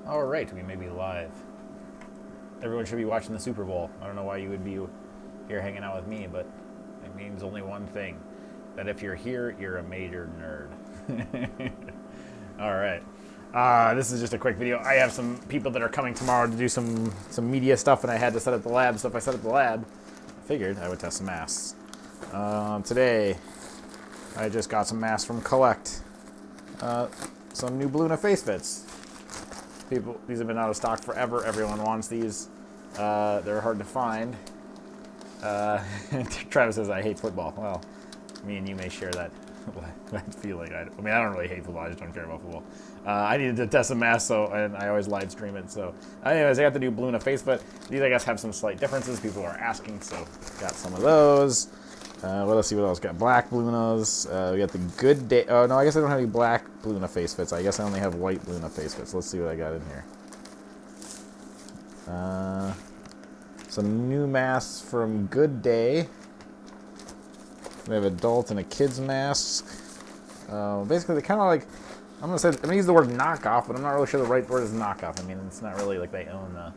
All right, we may be live. Everyone should be watching the Super Bowl. I don't know why you would be here hanging out with me, but it means only one thing. That if you're here, you're a major nerd. All right. This is just a quick video. I have some people that are coming tomorrow to do some media stuff, and I had to set up the lab. So if I set up the lab, I figured I would test some masks. Today, I just got some masks from Collect. Some new Bluna FaceFits. These have been out of stock forever. Everyone wants these. They're hard to find. Travis says I hate football. Well, me and you may share that feeling. I mean, I don't really hate football. I just don't care about football. I needed to test some masks, and I always live stream it. So, anyways, I got the new Bluna FaceFit. These, I guess, have some slight differences. People are asking, so got some of those. Let's see what else. Got black Blunas. We got the GoodDay. Oh, no, I guess I don't have any black Bluna FaceFits. I guess I only have white Bluna FaceFits. Let's see what I got in here. Some new masks from GoodDay. We have adult and a kid's mask. Basically, they're kind of like, I'm gonna use the word knockoff, but I'm not really sure the right word is knockoff. I mean, it's not really like they own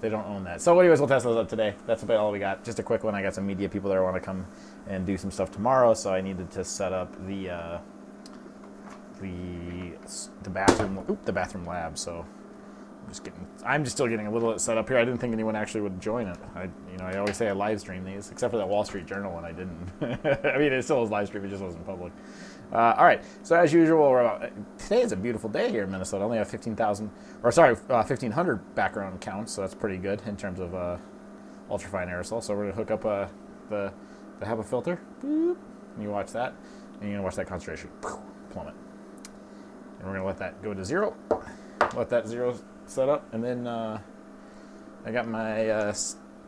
they don't own that. So anyways, we'll test those up today. That's about all we got. Just a quick one. I got some media people that want to come and do some stuff tomorrow, so I needed to set up the bathroom lab. So I'm just still getting a little bit set up here. I didn't think anyone actually would join it. I always say I live stream these, except for that Wall Street Journal one. I didn't. I mean, it still was live stream. It just wasn't public. All right. So as usual, today is a beautiful day here in Minnesota. I only have 1,500 background counts, so that's pretty good in terms of ultrafine aerosol. So we're gonna hook up the HEPA filter. Boop, and you watch that, and you're gonna watch that concentration plummet. And we're gonna let that go to zero. Let that zero set up, and then I got my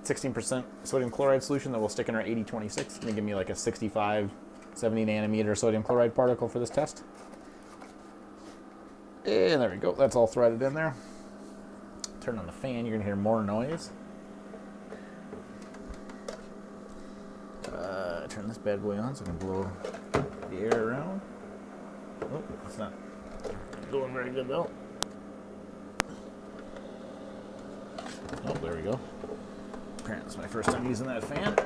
16% sodium chloride solution that will stick in our 8026. It's gonna give me like a 65, 70 nanometer sodium chloride particle for this test. And there we go. That's all threaded in there. Turn on the fan. You're gonna hear more noise. Turn this bad boy on so I can blow the air around. Oh, it's not going very good though. Oh, there we go. Apparently it's my first time using that fan.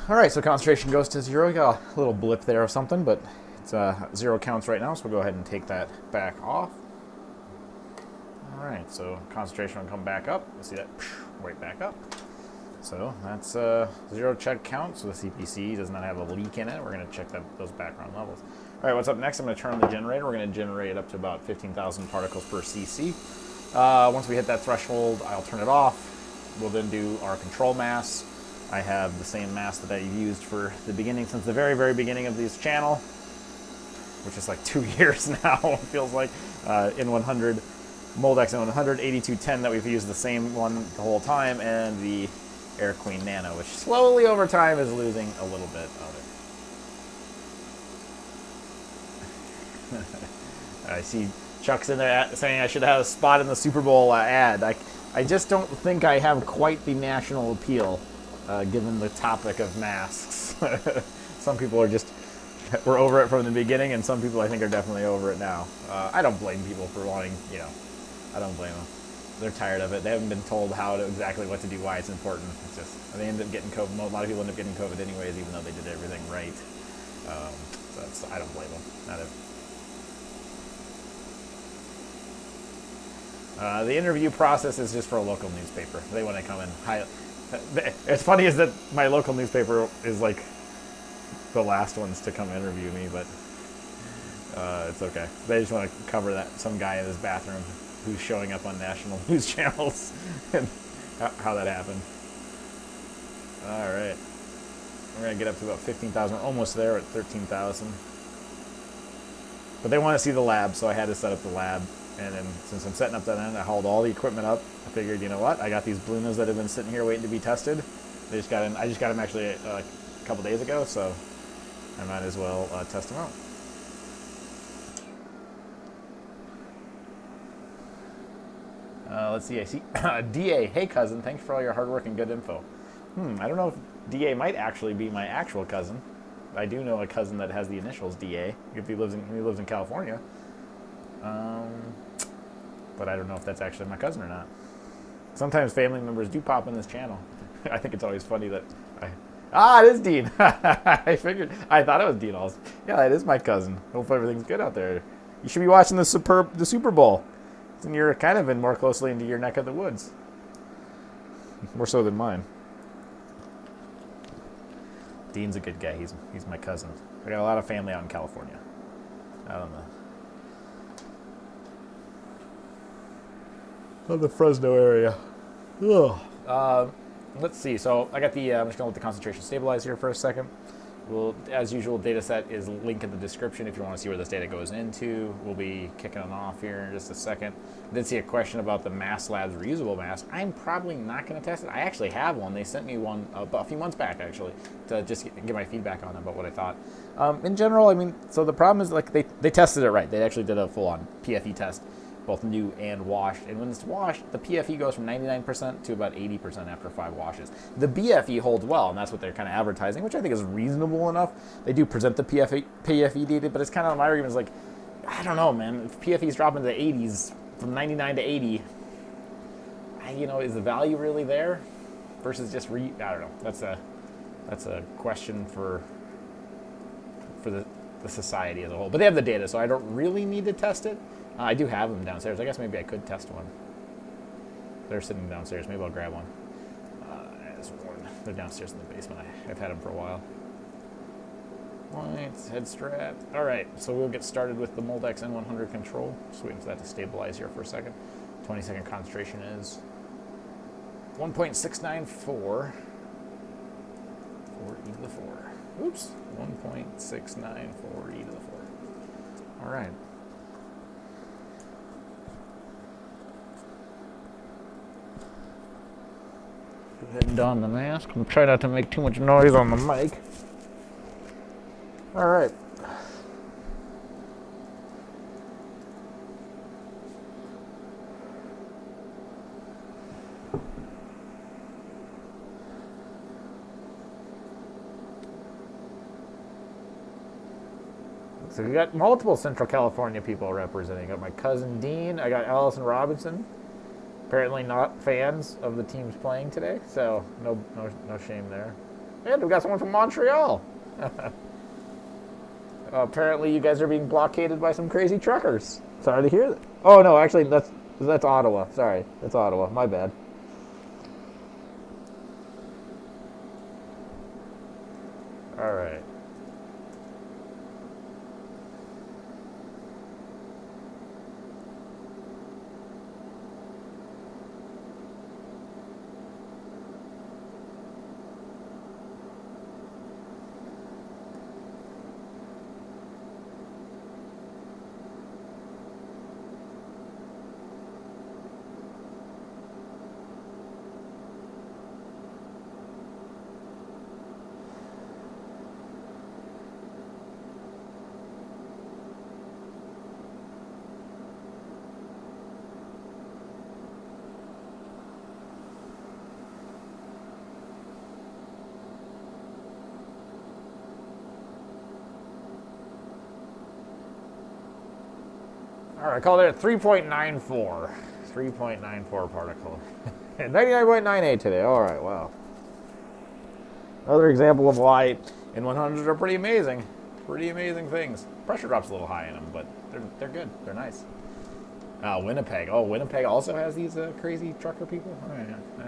All right, so concentration goes to zero. You got a little blip there of something, but it's zero counts right now, so we'll go ahead and take that back off. All right, so concentration will come back up. You'll see that right back up. So that's zero check count, so the CPC does not have a leak in it. We're going to check those background levels. All right, what's up next? I'm going to turn on the generator. We're going to generate up to about 15,000 particles per cc. Once we hit that threshold, I'll turn it off. We'll then do our control mass. I have the same mass that I've used for the beginning, since the very, very beginning of this channel, which is like 2 years now, it feels like, N100, Moldex N100, 8210 that we've used the same one the whole time, and the Air Queen Nano, which slowly over time is losing a little bit of it. I see Chuck's in there saying I should have a spot in the Super Bowl ad. I just don't think I have quite the national appeal, given the topic of masks. Some people we're over it from the beginning, and some people I think are definitely over it now. I don't blame people for wanting, I don't blame them. They're tired of it. They haven't been told exactly what to do, why it's important. It's just, they end up getting COVID. A lot of people end up getting COVID anyways, even though they did everything right. So I don't blame them. Not if. The interview process is just for a local newspaper. They want to come and hire. It's funny is that my local newspaper is like the last ones to come interview me, but it's okay. They just want to cover some guy in his bathroom who's showing up on national news channels and how that happened. All right. We're going to get up to about 15,000. We're almost there at 13,000. But they want to see the lab, so I had to set up the lab. And then since I'm setting up that end, I hauled all the equipment up. I figured, you know what? I got these Blunas that have been sitting here waiting to be tested. I just got them actually a couple days ago, so I might as well test them out. Let's see. I see DA. Hey, cousin. Thanks for all your hard work and good info. I don't know if DA might actually be my actual cousin. I do know a cousin that has the initials DA. If he lives in California. But I don't know if that's actually my cousin or not. Sometimes family members do pop in this channel. I think it's always funny that it is Dean. I thought it was Dean also. Yeah, that is my cousin. Hope everything's good out there. You should be watching the Super Bowl. And you're kind of more closely into your neck of the woods. More so than mine. Dean's a good guy. He's my cousin. I got a lot of family out in California. Out on the Fresno area. Ugh. Let's see. So I got I'm just going to let the concentration stabilize here for a second. Well, as usual, data set is linked in the description if you want to see where this data goes into. We'll be kicking it off here in just a second. I did see a question about the Mass Labs reusable mask. I'm probably not going to test it. I actually have one. They sent me one a few months back, actually, to just get my feedback on it about what I thought. In general, I mean, so the problem is like they tested it right. They actually did a full-on PFE test, both new and washed. And when it's washed, the PFE goes from 99% to about 80% after 5 washes. The BFE holds well, and that's what they're kind of advertising, which I think is reasonable enough. They do present the PFE data, but it's kind of my argument is like, I don't know, man. If PFE's dropping to the 80s, from 99 to 80, is the value really there? Versus just I don't know. That's a question for the society as a whole. But they have the data, so I don't really need to test it. I do have them downstairs. I guess maybe I could test one. They're sitting downstairs. Maybe I'll grab one. As one. They're downstairs in the basement. I've had them for a while. Lights, head strap. All right, so we'll get started with the Moldex N100 control. Just waiting for that to stabilize here for a second. 20-second concentration is 1.694 for e to the 4. Oops, 1.694 e to the 4. All right. Go ahead and don the mask. I'm trying not to make too much noise on the mic. All right. So we got multiple Central California people representing. I got my cousin Dean. I got Allison Robinson. Apparently not fans of the teams playing today, so no shame there. And we got someone from Montreal. Apparently you guys are being blockaded by some crazy truckers. Sorry to hear that. Oh no, actually that's Ottawa. Sorry, that's Ottawa. My bad. All right. All right, I call it a 3.94. 3.94 particle. 99.98 today. All right, wow. Another example of why N100s are pretty amazing. Pretty amazing things. Pressure drop's a little high in them, but they're good. They're nice. Winnipeg. Oh, Winnipeg also has these crazy trucker people? All right, all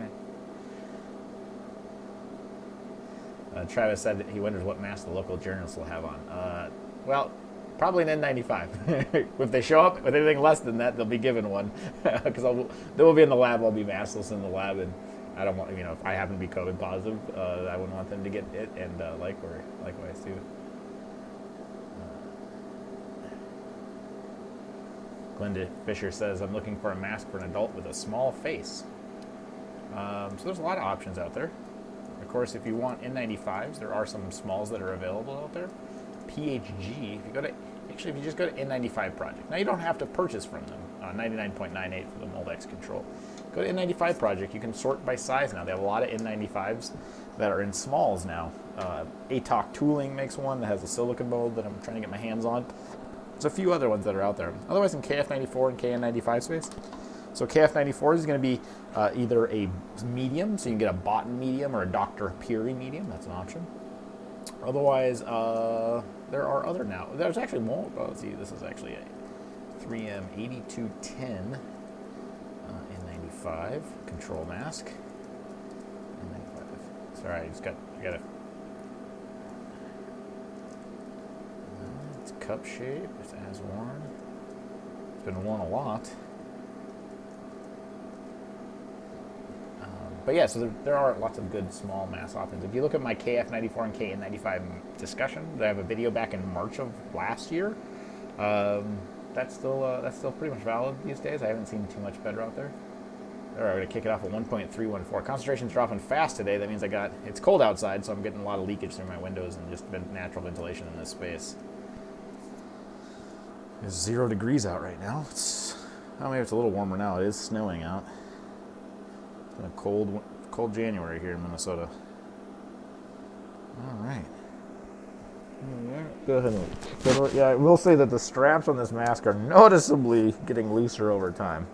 right. Travis said that he wonders what mask the local journalists will have on. Well, probably an N95. If they show up with anything less than that, they'll be given one. Because they will be in the lab. I'll be maskless in the lab, and I don't want, if I happen to be COVID positive, I wouldn't want them to get it, and likewise too. Glenda Fisher says, I'm looking for a mask for an adult with a small face. So there's a lot of options out there. Of course, if you want N95s, there are some smalls that are available out there. PHG, if you just go to N95 Project. Now you don't have to purchase from them, 99.98 for the Moldex control. Go to N95 Project. You can sort by size now. They have a lot of N95s that are in smalls now. ATOC Tooling makes one that has a silicone mold that I'm trying to get my hands on. There's a few other ones that are out there. Otherwise, in KF94 and KN95 space. So KF94 is going to be either a medium, so you can get a Botan medium or a Dr. Piri medium. That's an option. Otherwise, there are other now. There's actually more. Oh, let's see. This is actually a 3M 8210 N95 control mask. N95. Sorry, I got a. It's cup shape. It's as worn. It's been worn a lot. But yeah, so there are lots of good small mask options. If you look at my KF94 and KN95 discussion, I have a video back in March of last year. That's still pretty much valid these days. I haven't seen too much better out there. All right, we're gonna kick it off at 1.314. Concentration's dropping fast today. That means it's cold outside, so I'm getting a lot of leakage through my windows and just natural ventilation in this space. It's 0 degrees out right now. Maybe it's a little warmer now. It is snowing out. It's been a cold January here in Minnesota. All right. Go ahead. Yeah, I will say that the straps on this mask are noticeably getting looser over time.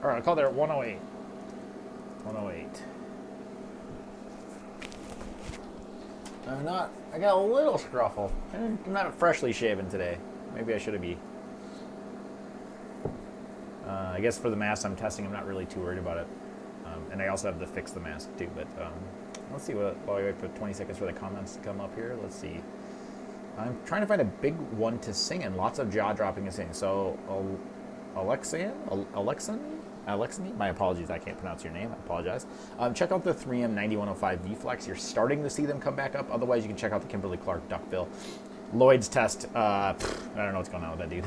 All right, I'll call there at 108. 108. I got a little scruffle. I'm not freshly shaven today. Maybe I should be. I guess for the mask I'm testing, I'm not really too worried about it. And I also have to fix the mask too, but let's see while I wait for 20 seconds for the comments to come up here. Let's see. I'm trying to find a big one to sing in. Lots of jaw dropping to sing. So, Alexan, my apologies, I can't pronounce your name, I apologize. Check out the 3M 9105 V-Flex. You're starting to see them come back up. Otherwise, you can check out the Kimberly-Clark duckbill. Lloyd's test, I don't know what's going on with that dude.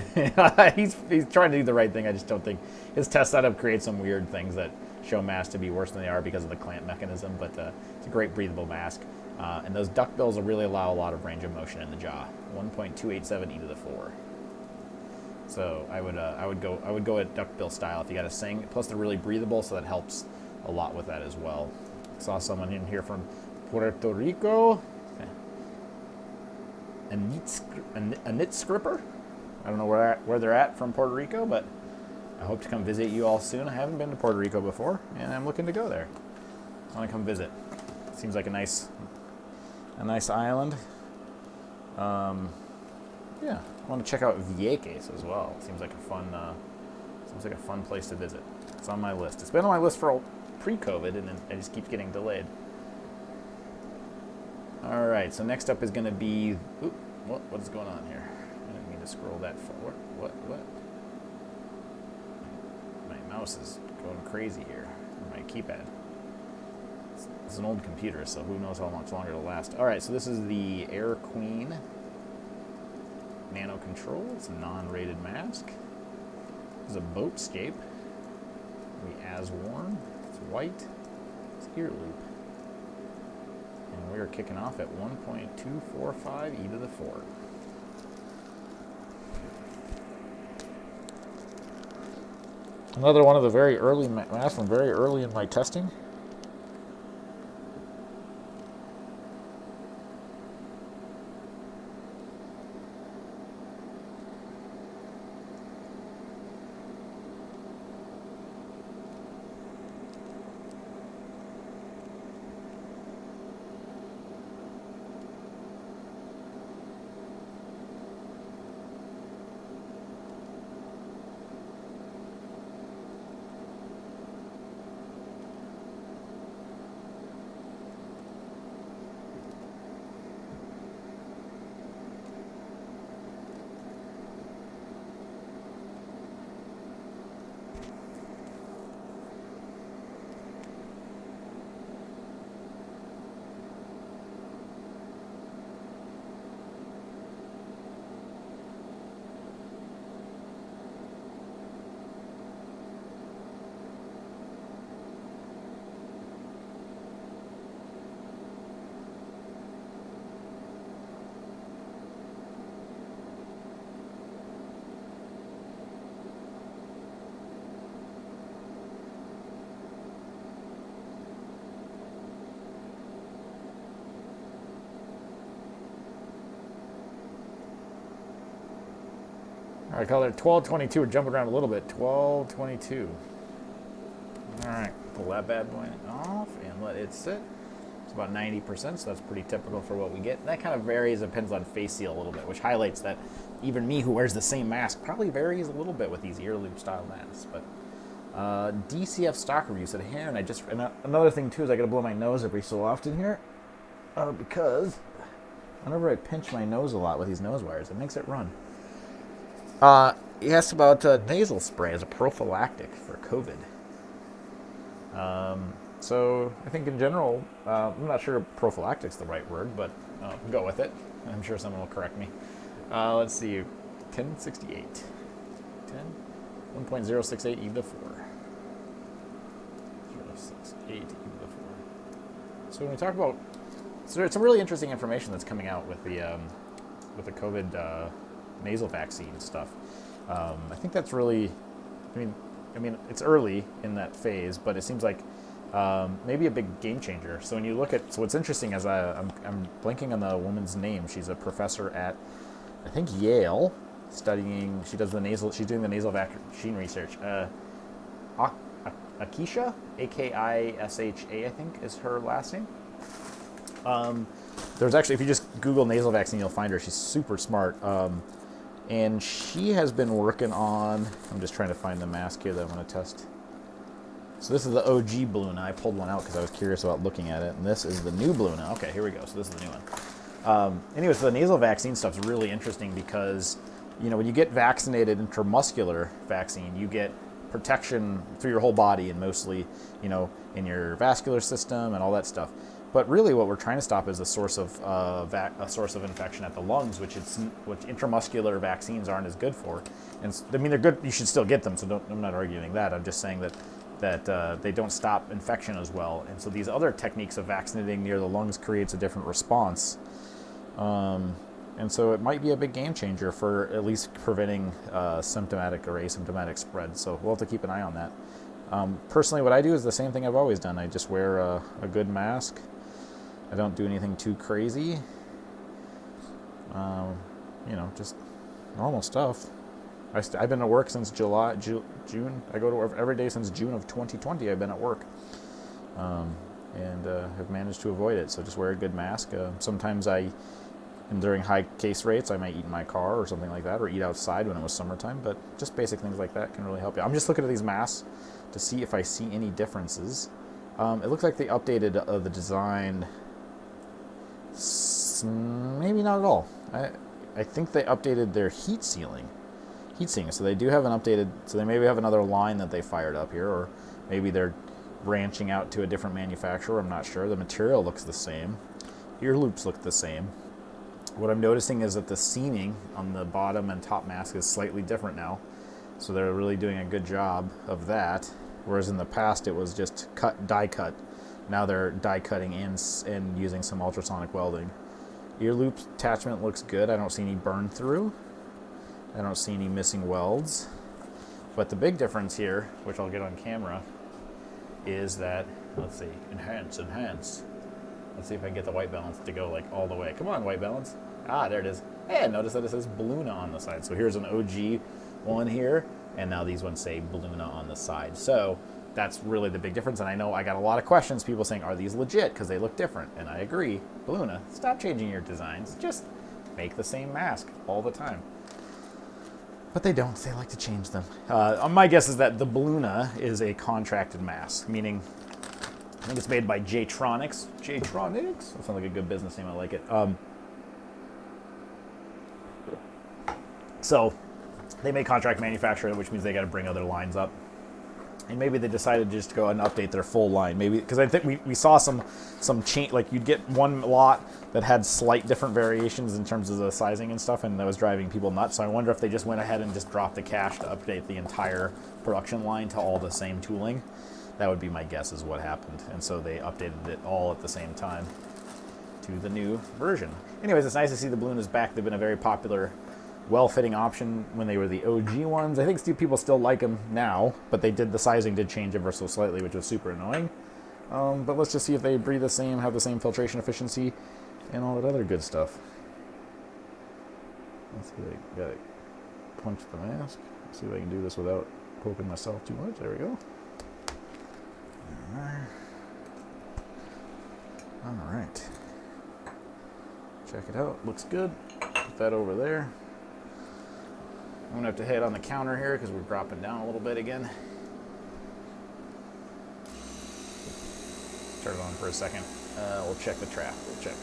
he's trying to do the right thing. I just don't think his test setup creates some weird things that show masks to be worse than they are because of the clamp mechanism, but it's a great breathable mask. And those duckbills will really allow a lot of range of motion in the jaw. 1.287 e to the 4. So I would go at duckbill style if you got to sing. Plus they're really breathable, so that helps a lot with that as well. Saw someone in here from Puerto Rico. A knit scripper. I don't know where they're at from Puerto Rico, but I hope to come visit you all soon. I haven't been to Puerto Rico before, and I'm looking to go there. I want to come visit. Seems like a nice island. Yeah, I want to check out Vieques as well. Seems like a fun place to visit. It's on my list. It's been on my list for pre-COVID, and then it just keeps getting delayed. All right, so next up is going to be. What is going on here? I didn't mean to scroll that far. What? My mouse is going crazy here. My keypad. It's an old computer, so who knows how much longer it'll last. All right, so this is the Air Queen Nano Control. It's a non-rated mask. This is a Boatscape. The as worn. It's white. It's ear loop. And we are kicking off at 1.245 e to the 4. Another one of the very early masks from very early in my testing. All right, color 1222. We're jumping around a little bit. 1222. All right, pull that bad boy off and let it sit. It's about 90%, so that's pretty typical for what we get. That kind of varies, depends on face seal a little bit, which highlights that even me who wears the same mask probably varies a little bit with these ear loop style masks. But DCF stock review said, hey, and another thing too is I got to blow my nose every so often here because whenever I pinch my nose a lot with these nose wires, it makes it run. He asked about nasal spray as a prophylactic for COVID. So I think in general, I'm not sure prophylactic's the right word, but go with it. I'm sure someone will correct me. Let's see, 1068. 1.068 e to the 4. 0.68 e to the 4. So when we talk about, so there's some really interesting information that's coming out with the COVID nasal vaccine stuff. I think that's really, I mean, it's early in that phase, but it seems like maybe a big game changer. So when you look at, so what's interesting is I'm blanking on the woman's name. She's a professor at, I think, Yale, studying. She's doing the nasal vaccine research. Akisha, Akisha, I think is her last name. There's actually, if you just Google nasal vaccine, you'll find her. She's super smart. And she has been working on, I'm just trying to find the mask here that I'm going to test. So this is the OG Bluna. I pulled one out because I was curious about looking at it. And this is the new Bluna. Okay, here we go. So this is the new one. Anyway, so the nasal vaccine stuff is really interesting because, you know, when you get vaccinated, intramuscular vaccine, you get protection through your whole body and mostly, you know, in your vascular system and all that stuff. But really, what we're trying to stop is a source of infection at the lungs, which intramuscular vaccines aren't as good for. And I mean, they're good. You should still get them. So I'm not arguing that. I'm just saying that they don't stop infection as well. And so these other techniques of vaccinating near the lungs creates a different response. And so it might be a big game changer for at least preventing symptomatic or asymptomatic spread. So we'll have to keep an eye on that. Personally, what I do is the same thing I've always done. I just wear a good mask. I don't do anything too crazy. You know, just normal stuff. I've been at work since June. I go to work every day since June of 2020. I've been at work. And have managed to avoid it. So just wear a good mask. Sometimes and during high case rates, I might eat in my car or something like that, or eat outside when it was summertime. But just basic things like that can really help you. I'm just looking at these masks to see if I see any differences. It looks like they updated the design. Maybe not at all. I think they updated their heat sealing. So they do have an updated, so they maybe have another line that they fired up here, or maybe they're branching out to a different manufacturer. I'm not sure. The material looks the same. Ear loops look the same. What I'm noticing is that the seaming on the bottom and top mask is slightly different now. So they're really doing a good job of that. whereas in the past it was just die cut. Now they're die cutting and using some ultrasonic welding. Ear loop attachment looks good. I don't see any burn through. I don't see any missing welds. But the big difference here, which I'll get on camera, is that, let's see, enhance. Let's see if I can get the white balance to go like all the way. Come on, white balance. Ah, there it is. Hey, notice that it says Bluna on the side. So here's an OG one here, and now these ones say Bluna on the side. So that's really the big difference. And I know I got a lot of questions, people saying, are these legit? Because they look different. And I agree. Bluna, stop changing your designs. Just make the same mask all the time. But they don't. They like to change them. My guess is that the Bluna is a contracted mask, meaning I think it's made by J-Tronics. J-Tronics? That sounds like a good business name. I like it. So they may contract manufacture it, which means they got to bring other lines up. And maybe they decided just to go and update their full line. Maybe because I think we saw some change. Like you'd get one lot that had slight different variations in terms of the sizing and stuff, and that was driving people nuts. So I wonder if they just went ahead and just dropped the cash to update the entire production line to all the same tooling. That would be my guess is what happened. And so they updated it all at the same time to the new version. Anyways, it's nice to see the Blunas back. They've been a very popular, well-fitting option when they were the OG ones. I think people still like them now, but the sizing did change ever so slightly, which was super annoying. But let's just see if they breathe the same, have the same filtration efficiency, and all that other good stuff. Let's see if I got to punch the mask. Let's see if I can do this without poking myself too much. There we go. All right. Check it out. Looks good. Put that over there. I'm going to have to hit on the counter here because we're dropping down a little bit again. Turn it on for a second. We'll check the trap. We'll check.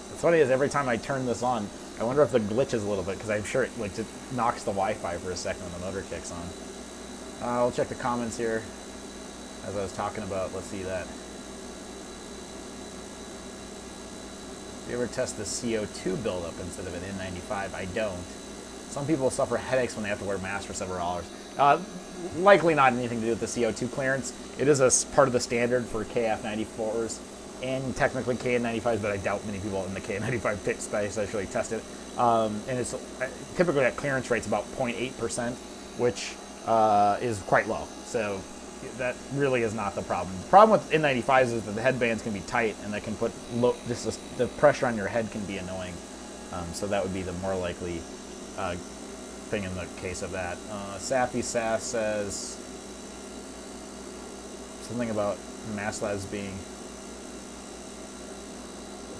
What's funny is every time I turn this on, I wonder if the glitches a little bit because I'm sure it like just knocks the Wi-Fi for a second when the motor kicks on. We'll check the comments here as I was talking about. Let's see that. Do you ever test the CO2 buildup instead of an N95? I don't. Some people suffer headaches when they have to wear masks for several hours. Likely not anything to do with the CO2 clearance. It is a part of the standard for KF94s and technically KN95s, but I doubt many people in the KN95 pit space actually test it. And it's typically that clearance rate's about 0.8%, which is quite low. So that really is not the problem. The problem with N95s is that the headbands can be tight and that can put the pressure on your head can be annoying. So that would be the more likely thing in the case of that. Sappy Sass says something about mask labs being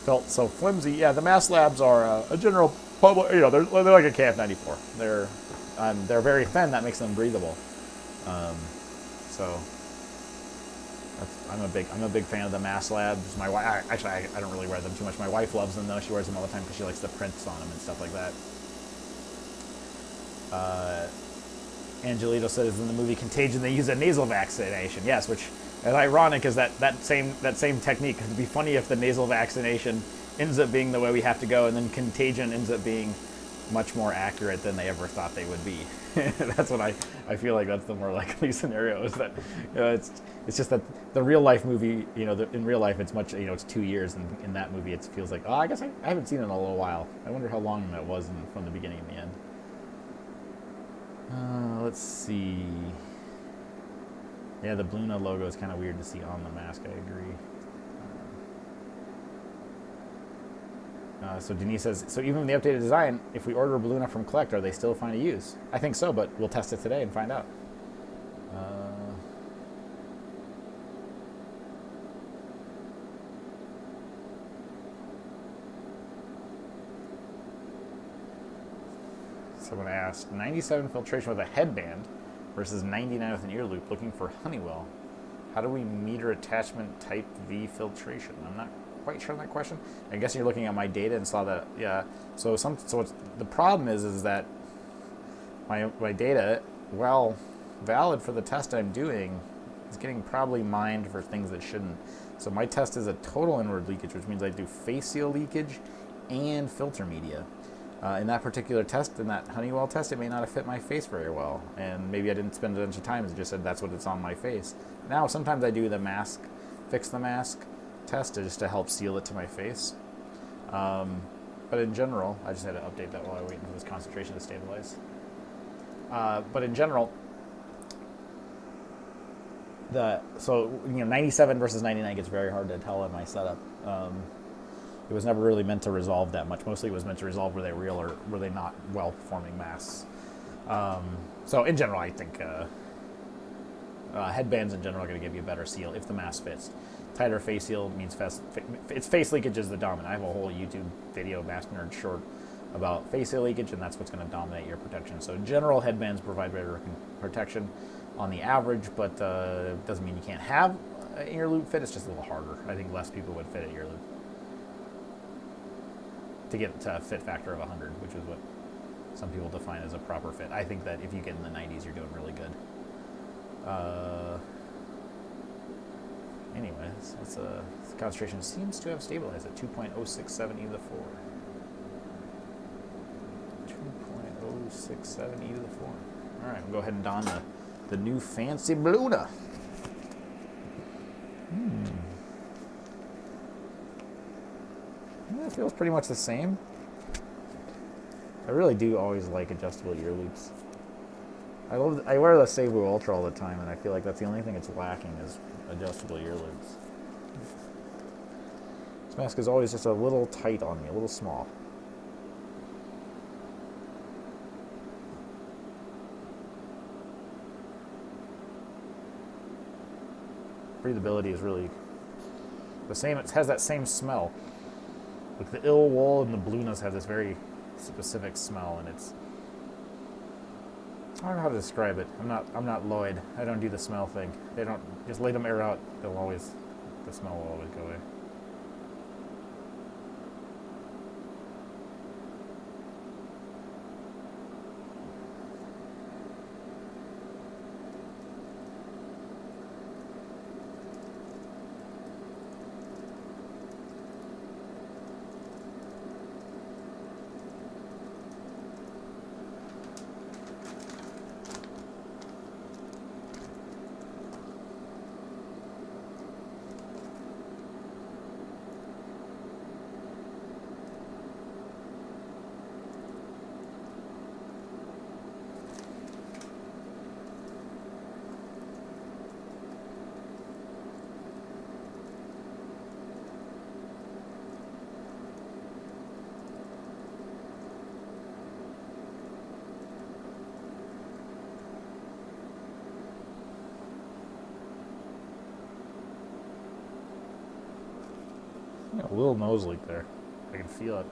felt so flimsy. Yeah, the mask labs are a general public. You know, they're like a KF94. They're very thin. That makes them breathable. So I'm a big fan of the mask labs. My wife, actually, I don't really wear them too much. My wife loves them though. She wears them all the time because she likes the prints on them and stuff like that. Angelito says in the movie Contagion they use a nasal vaccination. Yes, which is ironic is that same technique. It'd be funny if the nasal vaccination ends up being the way we have to go, and then Contagion ends up being much more accurate than they ever thought they would be. That's what I feel like that's the more likely scenario is that it's just that the real life movie, in real life it's much, it's 2 years, and in that movie it feels like, I guess I haven't seen it in a little while. I wonder how long that was from the beginning and the end. Let's see. Yeah, the Bluna logo is kind of weird to see on the mask. I agree. So Denise says, so even with the updated design, if we order a Bluna from Collect, are they still fine to use? I think so, but we'll test it today and find out. Someone asked, 97 filtration with a headband versus 99 with an ear loop, looking for Honeywell. How do we meter attachment type V filtration? I'm not quite sure on that question. I guess you're looking at my data and saw that, yeah. So the problem is that my data, well, valid for the test I'm doing, is getting probably mined for things that shouldn't. So my test is a total inward leakage, which means I do face seal leakage and filter media. In that particular test, in that Honeywell test, it may not have fit my face very well. And maybe I didn't spend a bunch of time and just said that's what it's on my face. Now, sometimes I do the mask, fix the mask test just to help seal it to my face. But in general, I just had to update that while I wait for this concentration to stabilize. But in general, 97 versus 99 gets very hard to tell in my setup. It was never really meant to resolve that much. Mostly it was meant to resolve were they real or were they not well-performing masks. So in general, I think headbands in general are going to give you a better seal if the mask fits. Tighter face seal means it's face leakage is the dominant. I have a whole YouTube video, Mask Nerd short, about face seal leakage, and that's what's going to dominate your protection. So in general, headbands provide better protection on the average, but doesn't mean you can't have an ear loop fit. It's just a little harder. I think less people would fit an ear loop to get to a fit factor of 100, which is what some people define as a proper fit. I think that if you get in the 90s, you're doing really good. Anyways, the concentration seems to have stabilized at 2.067 e to the 4. 2.067 e to the 4. All right, we'll go ahead and don the new fancy Bluna. Yeah, it feels pretty much the same. I really do always like adjustable ear loops. I wear the Cebu Ultra all the time, and I feel like that's the only thing it's lacking is adjustable ear loops. This mask is always just a little tight on me, a little small. Breathability is really the same. It has that same smell. Like the ill wool and the Blunas have this very specific smell, and it's, I don't know how to describe it. I'm not Lloyd. I don't do the smell thing. They don't just let them air out. The smell will always go away. A little nose leak there. I can feel it.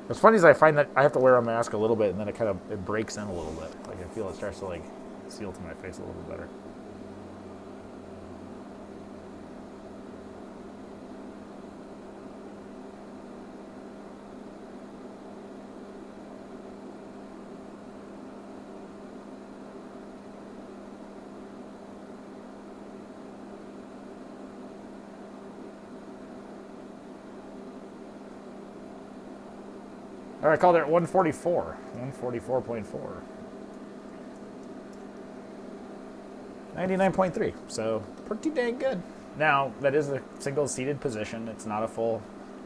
What's funny is I find that I have to wear a mask a little bit, and then it breaks in a little bit. Like I feel it starts to seal to my face a little bit better. All right, I called it at 144. 144.4. 99.3. So pretty dang good. Now, that is a single seated position. It's not a full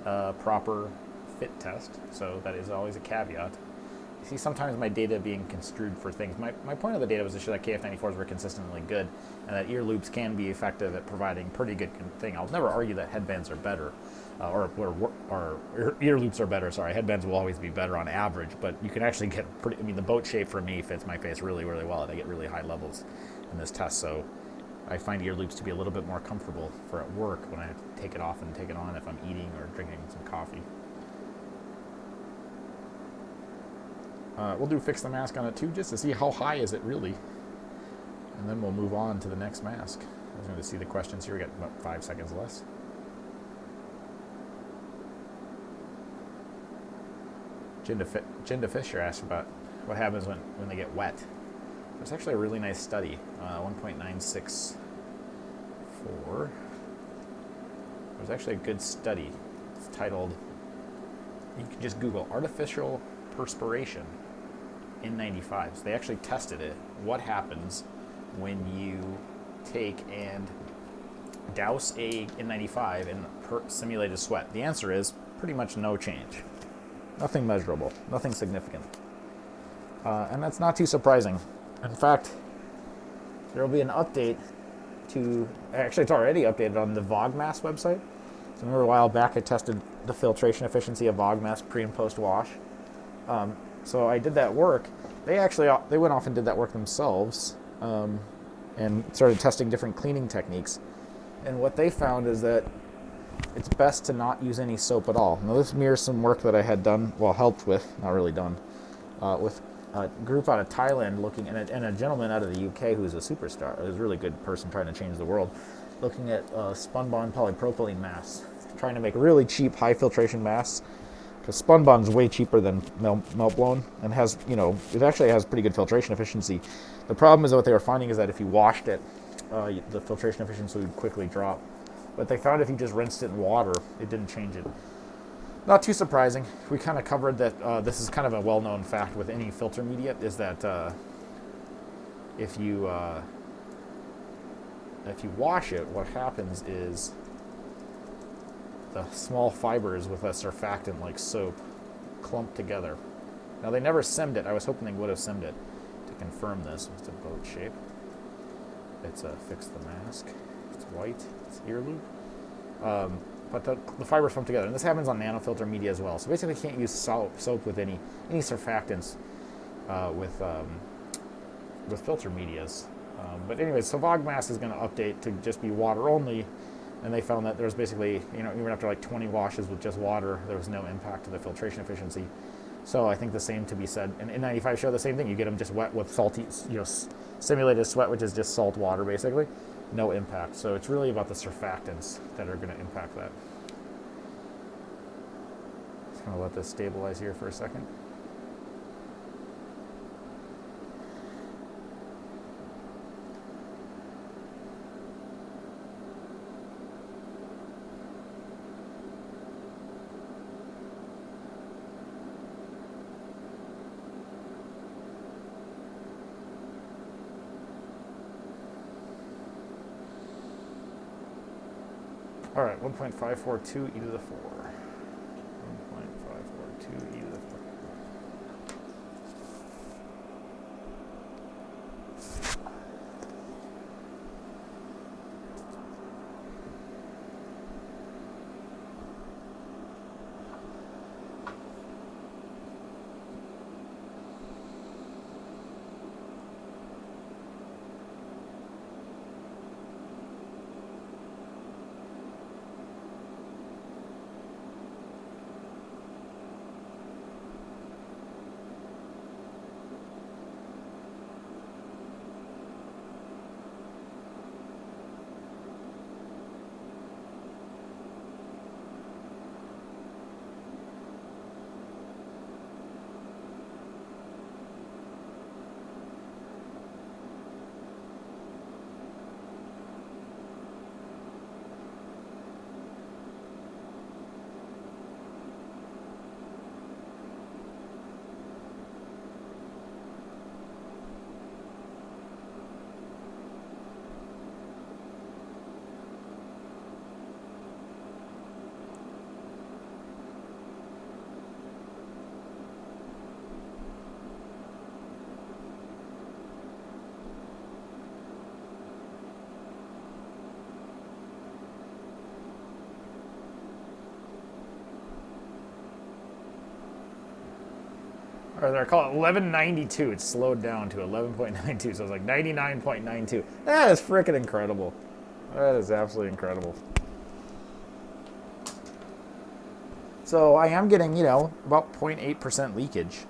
proper fit test. So that is always a caveat. You see sometimes my data being construed for things. My point of the data was to show that KF94s were consistently good and that ear loops can be effective at providing pretty good thing. I'll never argue that headbands are better. Or ear loops are better, sorry. Headbands will always be better on average, but you can actually get pretty, the boat shape for me fits my face really, really well, and I get really high levels in this test, so I find ear loops to be a little bit more comfortable for at work when I have to take it off and take it on if I'm eating or drinking some coffee. We'll do fix the mask on it too, just to see how high is it really, and then we'll move on to the next mask. I was going to see the questions here. We got about 5 seconds less. Jinda Fisher asked about what happens when they get wet. There's actually a really nice study, 1.964. There's actually a good study. It's titled you can just Google artificial perspiration N95s. They actually tested it. What happens when you take and douse a N95 in simulated sweat? The answer is pretty much no change. Nothing measurable, nothing significant. And that's not too surprising. In fact, there will be an update to, actually it's already updated on the VOGMAS website. So remember a while back I tested the filtration efficiency of VOGMAS pre and post wash. So I did that work. They went off and did that work themselves and started testing different cleaning techniques. And what they found is that it's best to not use any soap at all. Now this mirrors some work that I had done, well, helped with, not really done, with a group out of Thailand looking, and a gentleman out of the UK who's a superstar, who's a really good person trying to change the world, looking at spun-bond polypropylene masks, trying to make really cheap high filtration masks, because spun-bond is way cheaper than melt-blown, and has, it actually has pretty good filtration efficiency. The problem is what they were finding is that if you washed it, the filtration efficiency would quickly drop. But they found if you just rinsed it in water, it didn't change it. Not too surprising. We kind of covered that. This is kind of a well-known fact with any filter media, is that if you wash it, what happens is the small fibers with a surfactant like soap clump together. Now they never simmed it. I was hoping they would have simmed it to confirm this. It's a boat shape. It's fix the mask. It's white. It's ear loop. But the fibers clump together, and this happens on nanofilter media as well. So basically, you can't use soap with any surfactants with filter medias. But anyways, so VOGMAS is going to update to just be water only, and they found that there was basically, even after like 20 washes with just water, there was no impact to the filtration efficiency. So I think the same to be said. And N95 show the same thing. You get them just wet with salty, simulated sweat, which is just salt water basically. No impact. So it's really about the surfactants that are going to impact that. Just going to let this stabilize here for a second. All right, 1.542 e to the 4. 1.542 e to the 4. Or they're called 1192. It's slowed down to 11.92, so it's like 99.92. That is freaking incredible. That is absolutely incredible. So I am getting, about 0.8% leakage.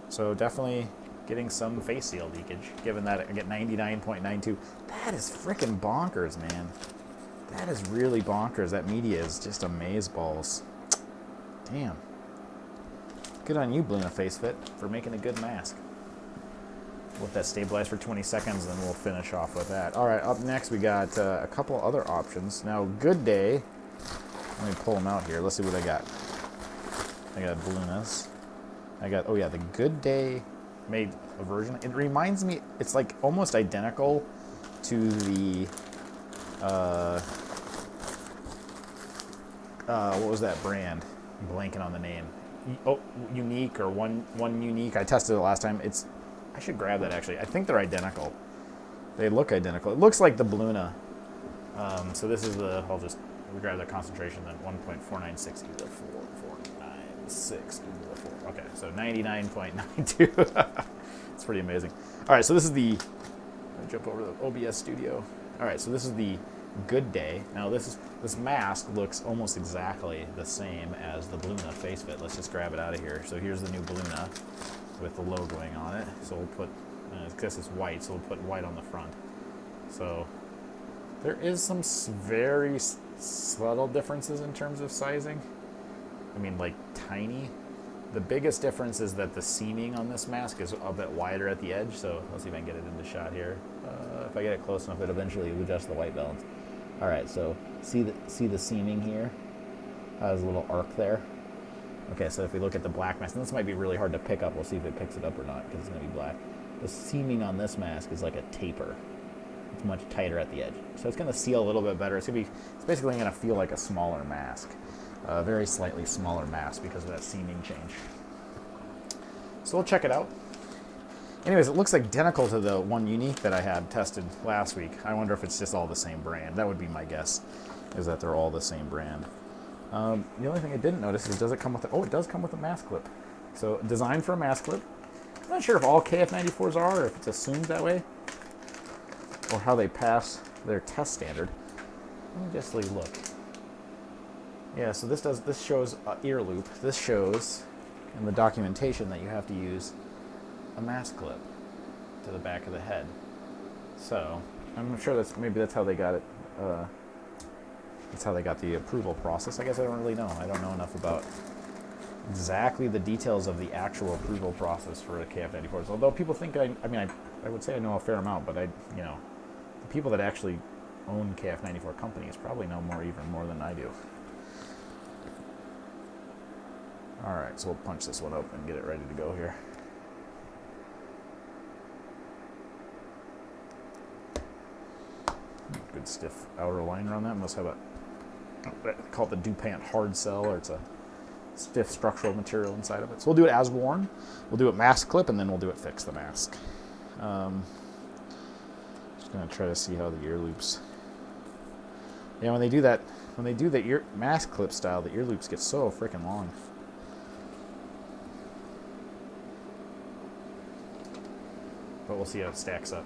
So definitely getting some face seal leakage, given that I get 99.92. That is freaking bonkers, man. That is really bonkers. That media is just amazeballs. Damn. Good on you, Bluna FaceFit, for making a good mask. Let that stabilize for 20 seconds, and then we'll finish off with that. All right, up next we got a couple other options. Now, GoodDay, let me pull them out here. Let's see what I got. I got Blunas. I got, oh yeah, the GoodDay made a version. It reminds me, it's like almost identical to the, what was that brand? I'm blanking on the name. Oh, Unique or one Unique. I tested it last time. I should grab that actually. I think they're identical. They look identical. It looks like the Bluna. So this is I'll just grab the concentration then. 1.496 e to the 4.496 e to the 4. Okay, so 99.92. It's pretty amazing. All right, so this is the, I'll jump over to the OBS studio. All right, so this is the GoodDay. Now this mask looks almost exactly the same as the Bluna FaceFit. Let's just grab it out of here. So here's the new Bluna with the logoing on it. So we'll put, because it's white, so we'll put white on the front. So there is some very subtle differences in terms of sizing. I mean, like tiny. The biggest difference is that the seaming on this mask is a bit wider at the edge. So let's see if I can get it into shot here. If I get it close enough, it eventually will adjust the white balance. All right, so see the seaming here? There's a little arc there. Okay, so if we look at the black mask, and this might be really hard to pick up. We'll see if it picks it up or not because it's going to be black. The seaming on this mask is like a taper. It's much tighter at the edge. So it's going to seal a little bit better. It's basically going to feel like a smaller mask. A very slightly smaller mask because of that seaming change. So we'll check it out. Anyways, it looks identical to the one Unique that I had tested last week. I wonder if it's just all the same brand. That would be my guess, is that they're all the same brand. The only thing I didn't notice is, does it come with it does come with a mask clip. So designed for a mask clip. I'm not sure if all KF94s are, or if it's assumed that way, or how they pass their test standard. Let me just look. Yeah, so this shows ear loop. This shows in the documentation that you have to use a mask clip to the back of the head. So I'm sure maybe that's how they got it. That's how they got the approval process. I guess I don't really know. I don't know enough about exactly the details of the actual approval process for the KF94s. Although people think I would say I know a fair amount, but the people that actually own KF94 companies probably know even more than I do. All right, so we'll punch this one up and get it ready to go here. Good stiff outer line around that. Must have call it the DuPont hard cell, or it's a stiff structural material inside of it. So we'll do it as worn. We'll do it mask clip, and then we'll do it fix the mask. Just gonna try to see how the ear loops. Yeah, when they do the ear mask clip style, the ear loops get so freaking long. But we'll see how it stacks up.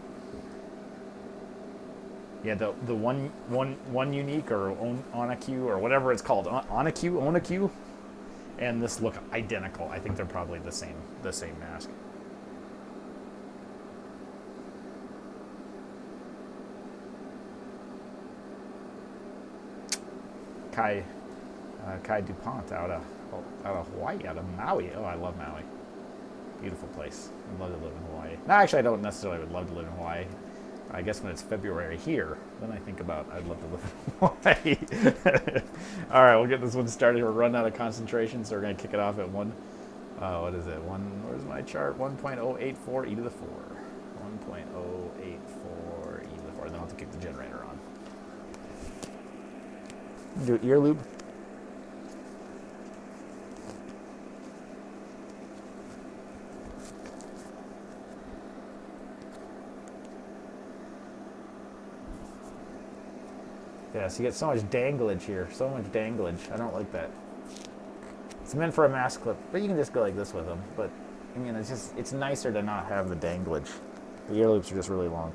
Yeah, the one Unique or Oniq or whatever it's called, Oniq, and this look identical. I think they're probably the same mask. Kai DuPont out of Hawaii, out of Maui. Oh, I love Maui. Beautiful place. I'd love to live in Hawaii. No, actually, I don't necessarily would love to live in Hawaii. I guess when it's February here, then I think about I'd love to live in Hawaii. All right, we'll get this one started. We're running out of concentration, so we're going to kick it off at what is it? Where's my chart? 1.084 e to the 4. 1.084 e to the 4. Then I'll have to kick the generator on. Do ear loop. Yeah, so you get so much danglage here. So much danglage. I don't like that. It's meant for a mask clip, but you can just go like this with them. But, I mean, it's nicer to not have the danglage. The ear loops are just really long.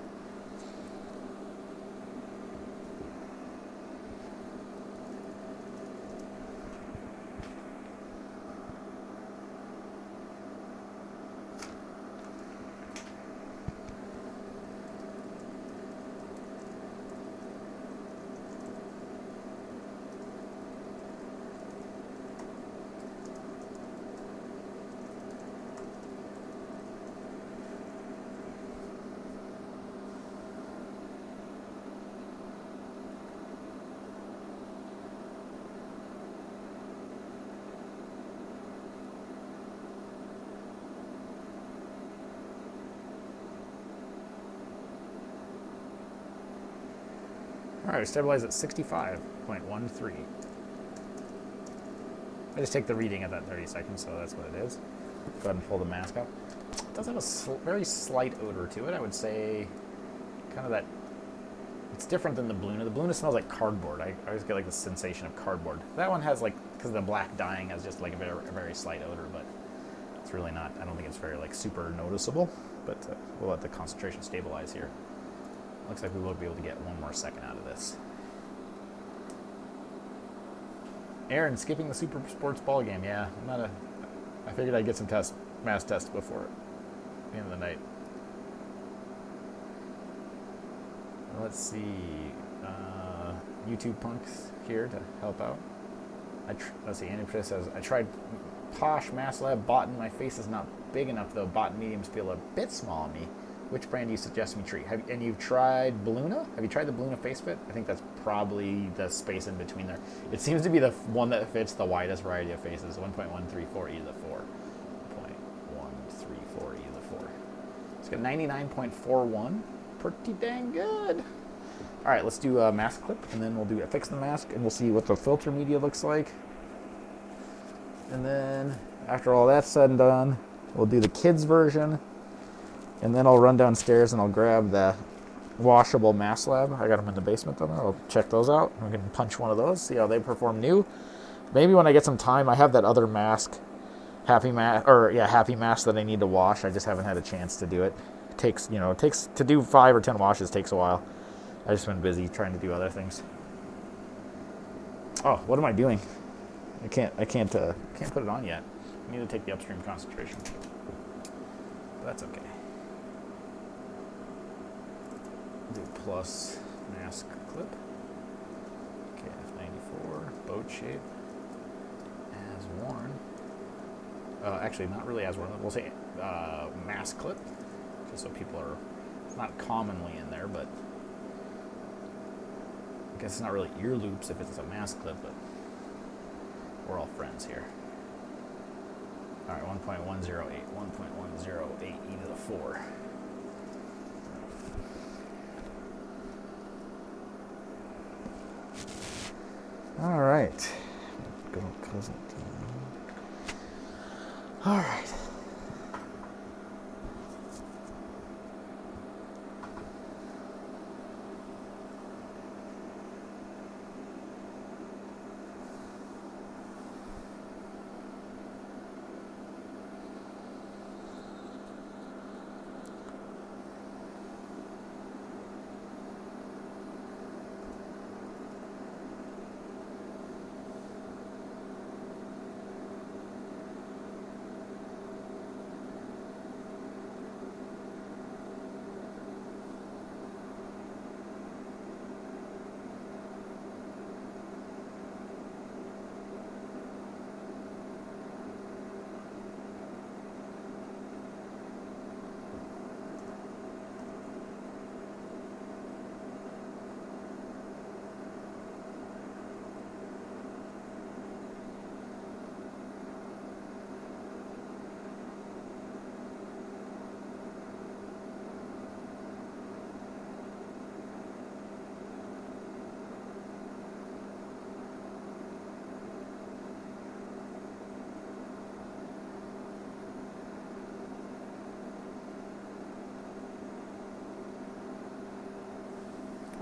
All right, stabilize at 65.13. I just take the reading at that 30 seconds, so that's what it is. Go ahead and pull the mask up. It does have a very slight odor to it. I would say kind of that, it's different than the Bluna. The Bluna smells like cardboard. I always get like the sensation of cardboard. That one has like, because the black dyeing has just like a very slight odor, but it's really not, I don't think it's very like super noticeable, but we'll let the concentration stabilize here. Looks like we will be able to get one more second out of this. Aaron, skipping the Super Sports ball game. Yeah, I figured I'd get some mass tests before the end of the night. Let's see. YouTube punks here to help out. Let's see. Andy Chris says, I tried Posh Mass Lab Botan. My face is not big enough though. Botan mediums feel a bit small on me. Which brand do you suggest me treat? And you've tried Bluna? Have you tried the Bluna FaceFit? I think that's probably the space in between there. It seems to be the one that fits the widest variety of faces. 1.134 e to the 4. 1.134 e to the 4. It's got 99.41. Pretty dang good. All right, let's do a mask clip, and then we'll do fix the mask, and we'll see what the filter media looks like. And then after all that's said and done, we'll do the kids version. And then I'll run downstairs and I'll grab the washable mask lab. I got them in the basement down there. I'll check those out. We can punch one of those, see how they perform new. Maybe when I get some time, I have that other mask, Happy Mask that I need to wash. I just haven't had a chance to do it. It takes to do 5 or 10 washes takes a while. I just been busy trying to do other things. Oh, what am I doing? I can't put it on yet. I need to take the upstream concentration. But that's okay. Do plus mask clip. KF94 boat shape as worn. Actually, not really as worn. We'll say mask clip, just so people are not commonly in there, but I guess it's not really ear loops if it's a mask clip, but we're all friends here. All right, 1.108, 1.108 e to the 4. All right. Good old cousin. All right.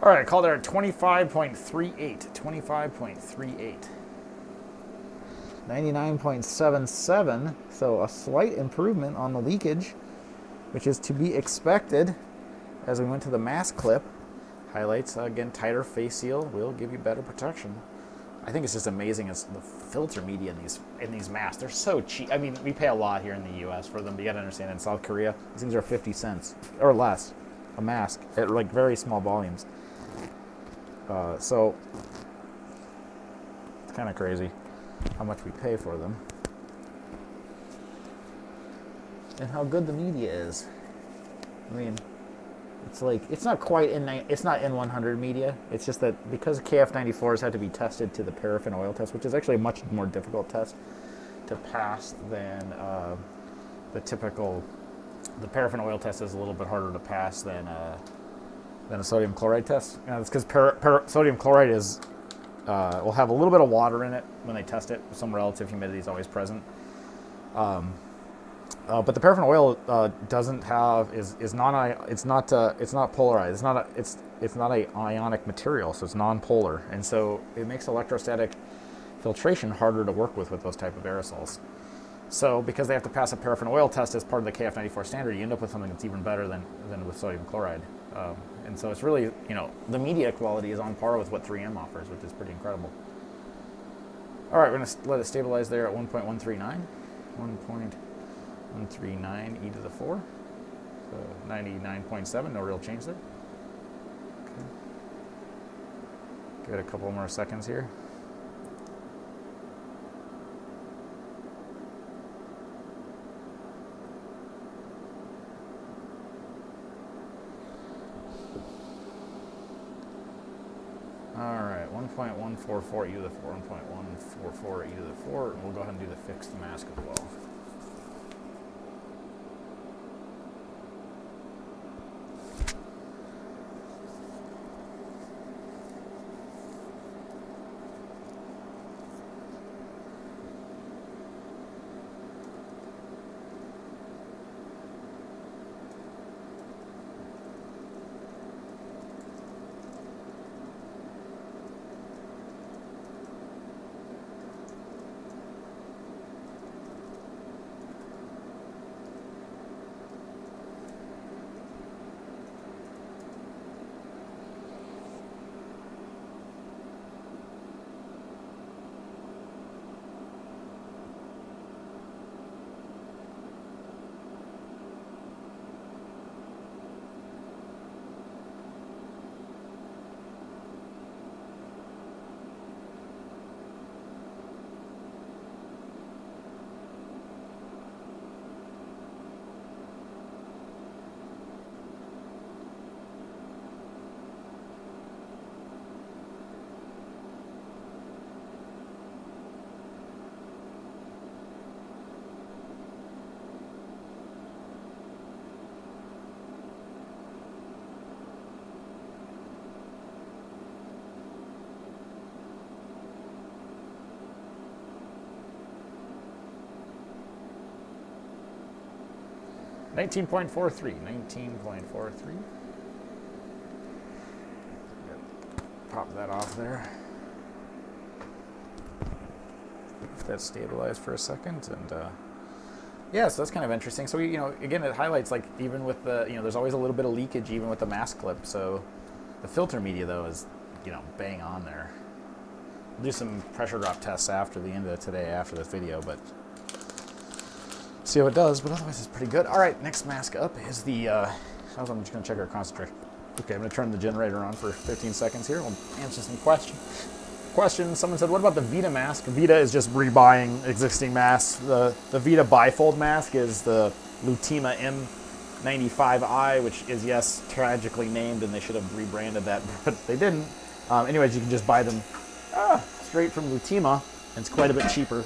All right, I called it at 25.38. 25.38. 99.77, so a slight improvement on the leakage, which is to be expected as we went to the mask clip. Highlights, again, tighter face seal will give you better protection. I think it's just amazing as the filter media in these masks. They're so cheap. I mean, we pay a lot here in the U.S. for them, but you gotta understand, in South Korea, these things are 50 cents or less a mask at like very small volumes. So it's kind of crazy how much we pay for them and how good the media is. I mean, it's like, it's not quite it's not N100 media. It's just that because KF94s have to be tested to the paraffin oil test, which is actually a much more difficult test to pass than the paraffin oil test is a little bit harder to pass than than a sodium chloride test. It's because sodium chloride is will have a little bit of water in it when they test it. Some relative humidity is always present. But the paraffin oil doesn't have is non it's not polarized. It's not a ionic material, so it's non-polar, and so it makes electrostatic filtration harder to work with those type of aerosols. So because they have to pass a paraffin oil test as part of the KF94 standard, you end up with something that's even better than with sodium chloride. And so it's really, the media quality is on par with what 3M offers, which is pretty incredible. All right, we're going to let it stabilize there at 1.139. 1.139 e to the 4. So 99.7, no real change there. Okay. Give it a couple more seconds here. All right, 1.144 e to the 4, 1.144 e to the 4, and we'll go ahead and do the fixed mask as well. $19.43. Pop that off there. Let that stabilize for a second, and yeah, so that's kind of interesting. So again, it highlights like even with the there's always a little bit of leakage even with the mask clip. So the filter media though is bang on there. We'll do some pressure drop tests after the end of today after this video, but see how it does, but otherwise it's pretty good. All right, next mask up is the, I'm just going to check our concentration. Okay, I'm going to turn the generator on for 15 seconds here. We'll answer some questions. Someone said, what about the Vita mask? Vita is just rebuying existing masks. The Vita bifold mask is the Lutima M95i, which is, yes, tragically named, and they should have rebranded that, but they didn't. Anyways, you can just buy them straight from Lutima, and it's quite a bit cheaper.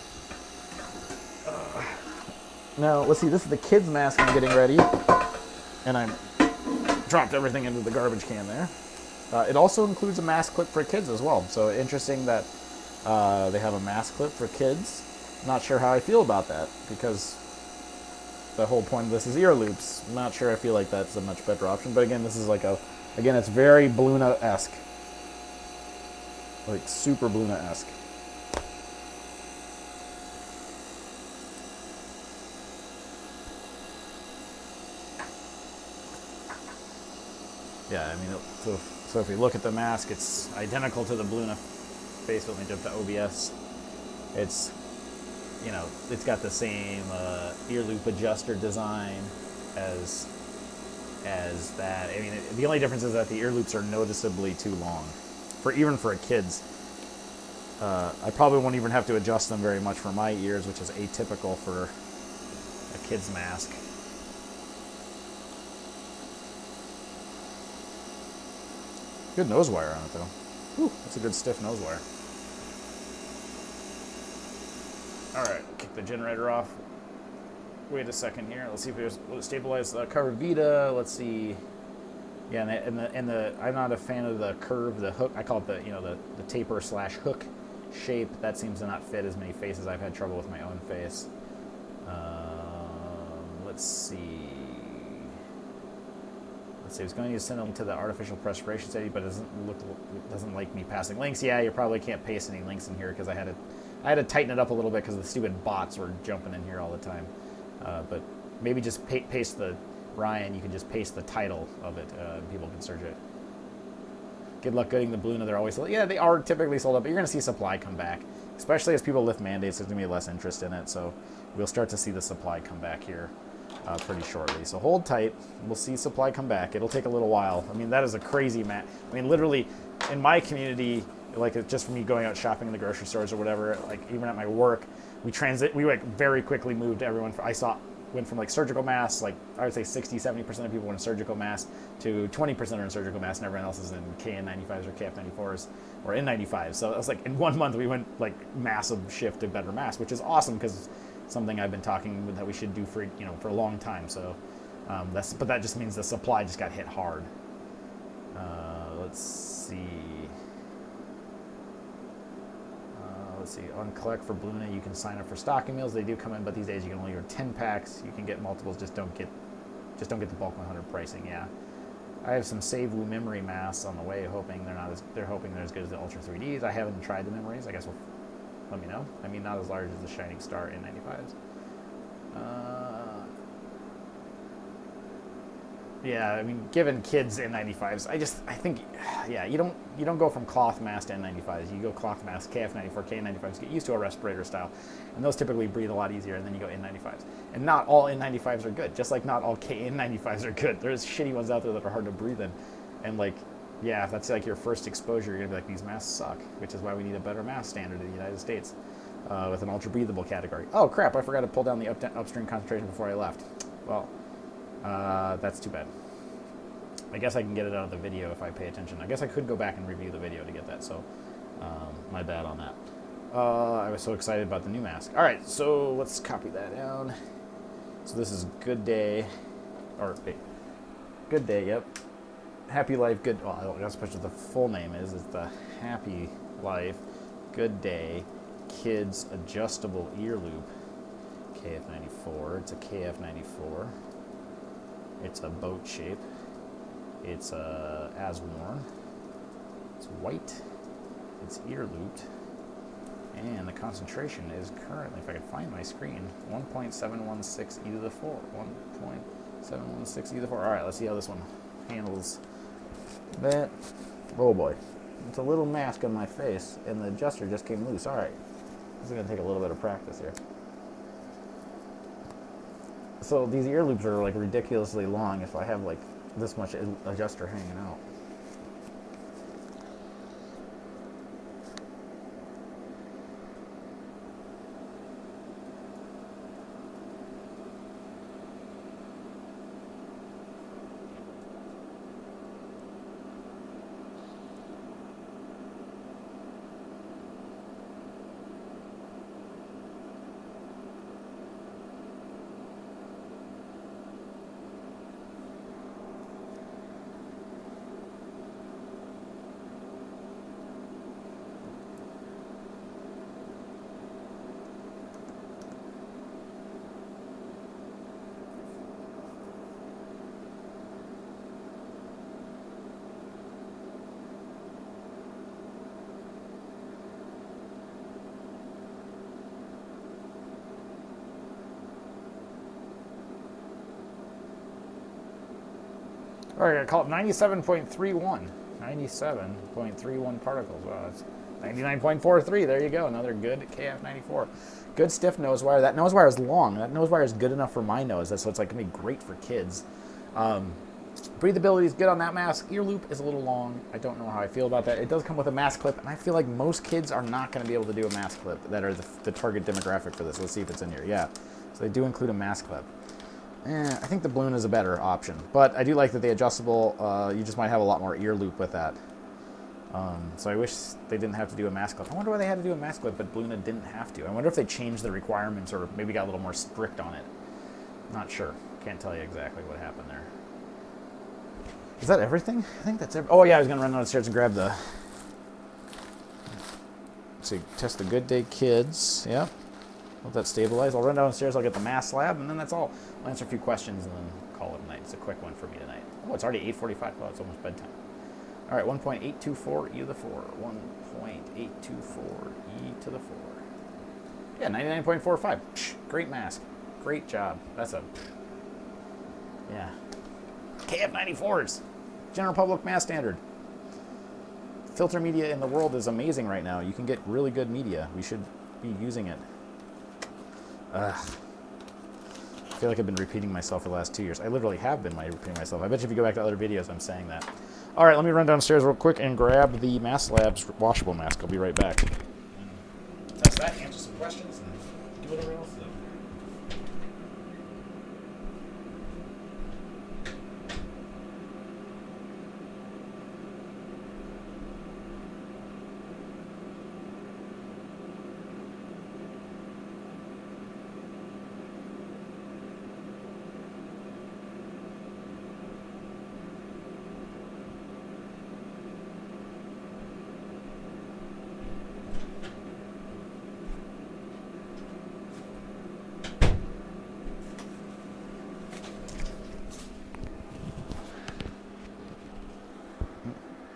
Now, let's see, this is the kids' mask I'm getting ready, and I dropped everything into the garbage can there. It also includes a mask clip for kids as well, so interesting that they have a mask clip for kids. Not sure how I feel about that, because the whole point of this is ear loops. I'm not sure I feel like that's a much better option, but again, this is like again, it's very Bluna-esque. Like, super Bluna-esque. Yeah, I mean, so if you look at the mask, it's identical to the Bluna FaceFit when we jumped to OBS. It's, it's got the same ear loop adjuster design as that. I mean, the only difference is that the ear loops are noticeably too long, even for a kid's. I probably won't even have to adjust them very much for my ears, which is atypical for a kid's mask. Good nose wire on it, though. Whew, that's a good stiff nose wire. All right, kick the generator off. Wait a second here. Let's see if it stabilize the cover Vita. Let's see. Yeah, and I'm not a fan of the curve, the hook. I call it the taper slash hook shape. That seems to not fit as many faces. I've had trouble with my own face. Let's see. I was going to send them to the artificial perspiration study, but it doesn't like me passing links. Yeah, you probably can't paste any links in here because I had to tighten it up a little bit because the stupid bots were jumping in here all the time. But maybe just paste the Ryan. You can just paste the title of it. People can search it. Good luck getting the Bluna. They're always sold. Yeah, they are typically sold out, but you're going to see supply come back, especially as people lift mandates. There's going to be less interest in it, so we'll start to see the supply come back here. Pretty shortly. So hold tight. We'll see supply come back. It'll take a little while. I mean, that is a crazy I mean, literally, in my community, like just from me going out shopping in the grocery stores or whatever, like even at my work, we like very quickly moved everyone. Went from like surgical masks, like I would say 60-70% of people were in surgical masks to 20% are in surgical masks, and everyone else is in KN95s or KF94s or N95s. So it was like in 1 month we went like massive shift to better masks, which is awesome because something I've been talking that we should do for a long time. So but that just means the supply just got hit hard. Let's see. On Collect for Bluna, you can sign up for stocking meals. They do come in, but these days you can only order 10 packs. You can get multiples. Just don't get the bulk 100 pricing. Yeah. I have some Save Wu memory masks on the way, hoping they're hoping they're as good as the Ultra 3Ds. I haven't tried the memories. I guess let me know. I mean, not as large as the Shining Star N95s. Yeah, I mean, given kids N95s, I think, yeah, you don't go from cloth mask to N95s. You go cloth mask, KF94, K95s, get used to a respirator style, and those typically breathe a lot easier, and then you go N95s. And not all N95s are good, just like not all KN95s are good. There's shitty ones out there that are hard to breathe in. And like, yeah, if that's like your first exposure, you're gonna be like, these masks suck, which is why we need a better mask standard in the United States with an ultra breathable category. Oh crap, I forgot to pull down the upstream concentration before I left. Well, that's too bad. I guess I can get it out of the video if I pay attention. I guess I could go back and review the video to get that, so my bad on that. I was so excited about the new mask. All right, so let's copy that down. So this is GoodDay, or wait, GoodDay, yep. Happy Life, good, well, I guess what the full name is the Happy Life GoodDay Kids Adjustable Ear Loop KF94. It's a KF94. It's a boat shape. It's as worn. It's white. It's ear looped. And the concentration is currently, if I can find my screen, 1.716 e to the 4. 1.716 e to the 4. All right, let's see how this one handles that. Oh boy. It's a little mask on my face, and the adjuster just came loose. All right. This is going to take a little bit of practice here. So these ear loops are like ridiculously long if I have like this much adjuster hanging out. All right, I call it 97.31. 97.31 particles. Wow, that's 99.43. There you go. Another good KF94. Good stiff nose wire. That nose wire is long. That nose wire is good enough for my nose. So it's like going to be great for kids. Breathability is good on that mask. Ear loop is a little long. I don't know how I feel about that. It does come with a mask clip, and I feel like most kids are not going to be able to do a mask clip that are the target demographic for this. Let's see if it's in here. Yeah. So they do include a mask clip. I think the Bluna is a better option, but I do like that the adjustable, you just might have a lot more ear loop with that. So I wish they didn't have to do a mask clip. I wonder why they had to do a mask clip, but Bluna didn't have to. I wonder if they changed the requirements or maybe got a little more strict on it. Not sure. Can't tell you exactly what happened there. Is that everything? I think that's everything. Oh, yeah, I was going to run downstairs and grab the... Let's see, test the GoodDay kids. Yeah. Let that stabilize. I'll run downstairs, I'll get the mass slab, and then that's all. I'll answer a few questions and then call it a night. It's a quick one for me tonight. Oh, it's already 8:45. Oh, it's almost bedtime. All right, 1.824 e to the 4. 1.824 e to the 4. Yeah, 99.45. Great mask. Great job. That's a... Yeah. KF94s. General public mass standard. Filter media in the world is amazing right now. You can get really good media. We should be using it. I feel like I've been repeating myself for the last 2 years. I literally have been repeating myself. I bet you if you go back to other videos, I'm saying that. All right, let me run downstairs real quick and grab the Mass Labs washable mask. I'll be right back. Test that, answer some questions, and do whatever else.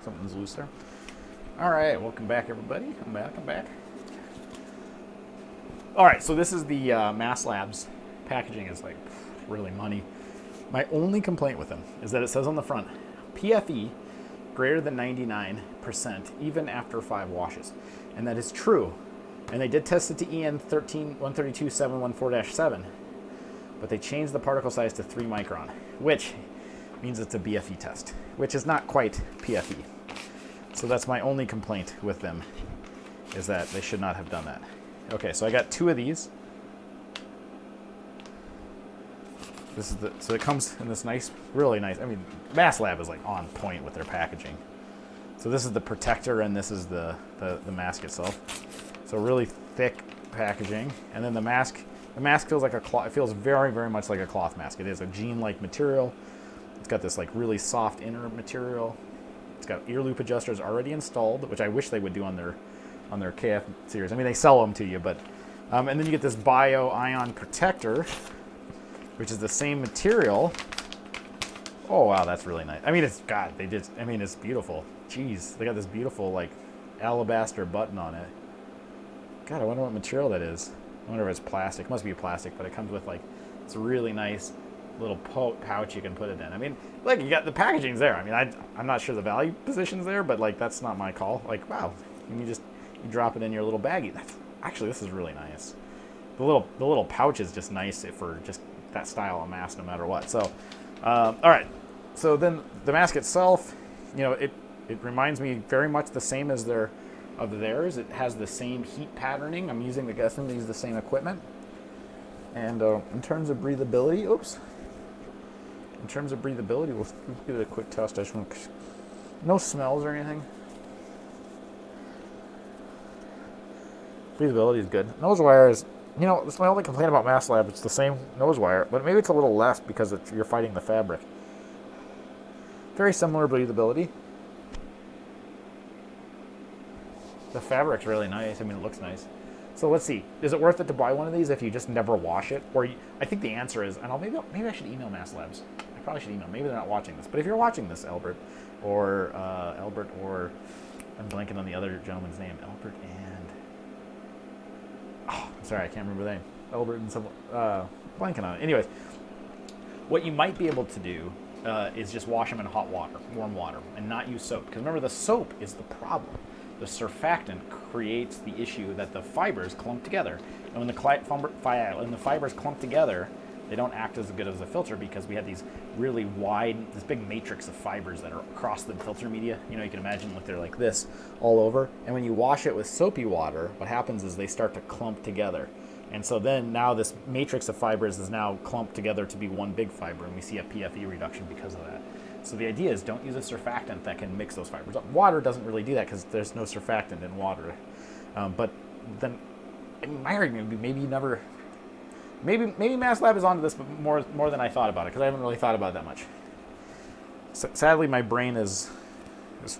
Something's loose there. All right, welcome back, everybody. I'm back. All right, so this is the Mass Labs. Packaging is like really money. My only complaint with them is that it says on the front, PFE greater than 99% even after 5 washes. And that is true. And they did test it to EN 132.714-7, but they changed the particle size to 3 micron, which means it's a BFE test, which is not quite PFE. So that's my only complaint with them, is that they should not have done that. Okay, so I got 2 of these. This is so it comes in this nice, really nice, I mean, Mass Lab is like on point with their packaging. So this is the protector and this is the mask itself. So really thick packaging. And then the mask feels like a cloth, it feels very, very much like a cloth mask. It is a jean-like material. It's got this like really soft inner material. It's got ear loop adjusters already installed, which I wish they would do on their KF series. I mean, they sell them to you, but and then you get this bio ion protector, which is the same material. Oh wow, that's really nice. I mean, it's it's beautiful. Jeez, they got this beautiful like alabaster button on it. God, I wonder what material that is. I wonder if it's plastic. It must be plastic, but it comes with like it's really nice little pouch you can put it in. I mean, like you got the packaging's there. I mean, I'm not sure the value position's there, but like that's not my call. Like wow, and you drop it in your little baggie. Actually this is really nice. The little pouch is just nice for just that style of mask, no matter what. So, all right. So then the mask itself, you know, it reminds me very much the same as theirs. It has the same heat patterning. I'm using to use the same equipment. And in terms of breathability, we'll give it a quick test. I just want no smells or anything. Breathability is good. Nose wire is, you know, that's my only complaint about Mass Lab. It's the same nose wire, but maybe it's a little less because you're fighting the fabric. Very similar breathability. The fabric's really nice. I mean, it looks nice. So let's see. Is it worth it to buy one of these if you just never wash it? Or I think the answer is, and maybe I should email Mass Labs. I probably should email. Maybe they're not watching this. But if you're watching this, Albert, or I'm blanking on the other gentleman's name, Albert and I'm sorry, I can't remember the name. Albert and some blanking on it. Anyways, what you might be able to do is just wash them in hot water, warm water, and not use soap. Because remember, the soap is the problem. The surfactant creates the issue that the fibers clump together. And when the fibers clump together, they don't act as good as a filter because we have these really wide, this big matrix of fibers that are across the filter media. You know, you can imagine they're like this all over. And when you wash it with soapy water, what happens is they start to clump together. And so then now this matrix of fibers is now clumped together to be one big fiber, and we see a PFE reduction because of that. So the idea is don't use a surfactant that can mix those fibers up. Water doesn't really do that because there's no surfactant in water. But then my argument would be maybe Mass Lab is onto this more than I thought about it, because I haven't really thought about it that much. Sadly, my brain has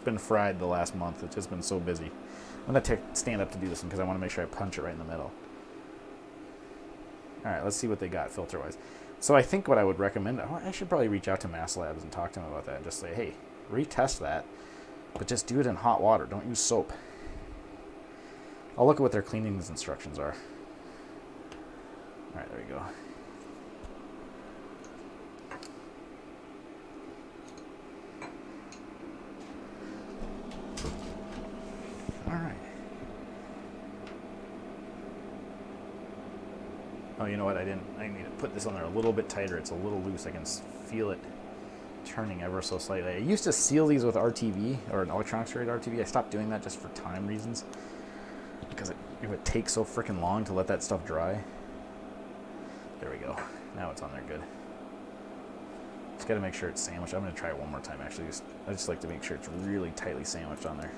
been fried the last month. It's just been so busy. I'm going to stand up to do this one because I want to make sure I punch it right in the middle. All right, let's see what they got filter-wise. So I think what I would recommend, I should probably reach out to Mass Labs and talk to them about that and just say, hey, retest that, but just do it in hot water. Don't use soap. I'll look at what their cleaning instructions are. All right, there we go. All right. Oh, you know what? I need to put this on there a little bit tighter. It's a little loose. I can feel it turning ever so slightly. I used to seal these with RTV or an electronics rated RTV. I stopped doing that just for time reasons because it would take so freaking long to let that stuff dry. There we go. Now it's on there good. Just got to make sure it's sandwiched. I'm going to try it one more time. Actually, I just like to make sure it's really tightly sandwiched on there.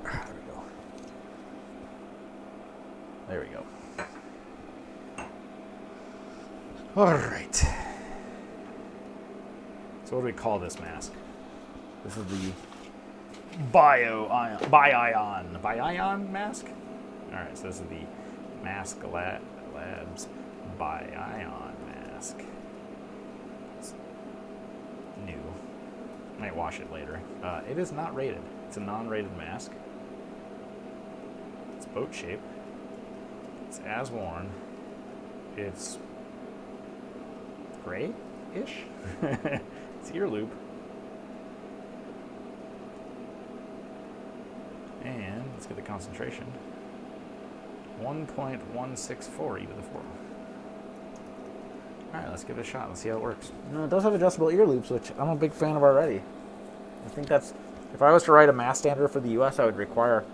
There we go. There we go. All right. So what do we call this mask? This is the Bi-ion mask. All right, so this is the Mask Labs Bi-ion mask. It's new. Might wash it later. It is not rated. It's a non-rated mask. It's boat shape. It's as worn. It's gray-ish. It's ear loop. And let's get the concentration. 1.164 e to the 4. Alright, let's give it a shot. Let's see how it works. It does have adjustable ear loops, which I'm a big fan of already. I think that's... If I was to write a mask standard for the US, I would require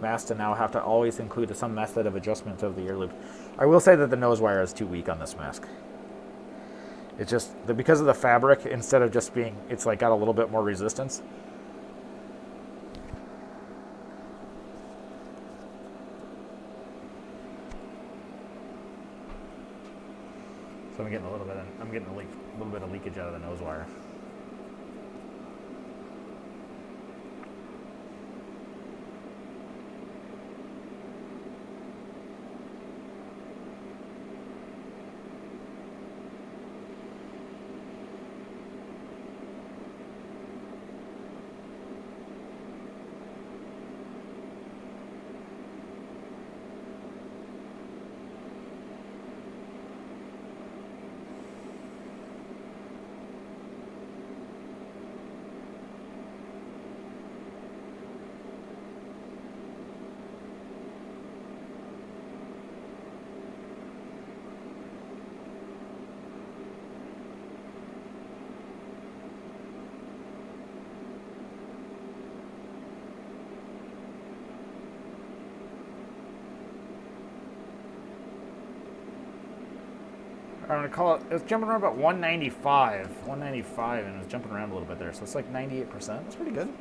masks to now have to always include some method of adjustment of the ear loop. I will say that the nose wire is too weak on this mask. It's just, because of the fabric, instead of just being, it's like got a little bit more resistance. So I'm getting a little bit of leakage out of the nose wire. I'm going to call it, it was jumping around about 195, and it was jumping around a little bit there, so it's like 98%. That's pretty good.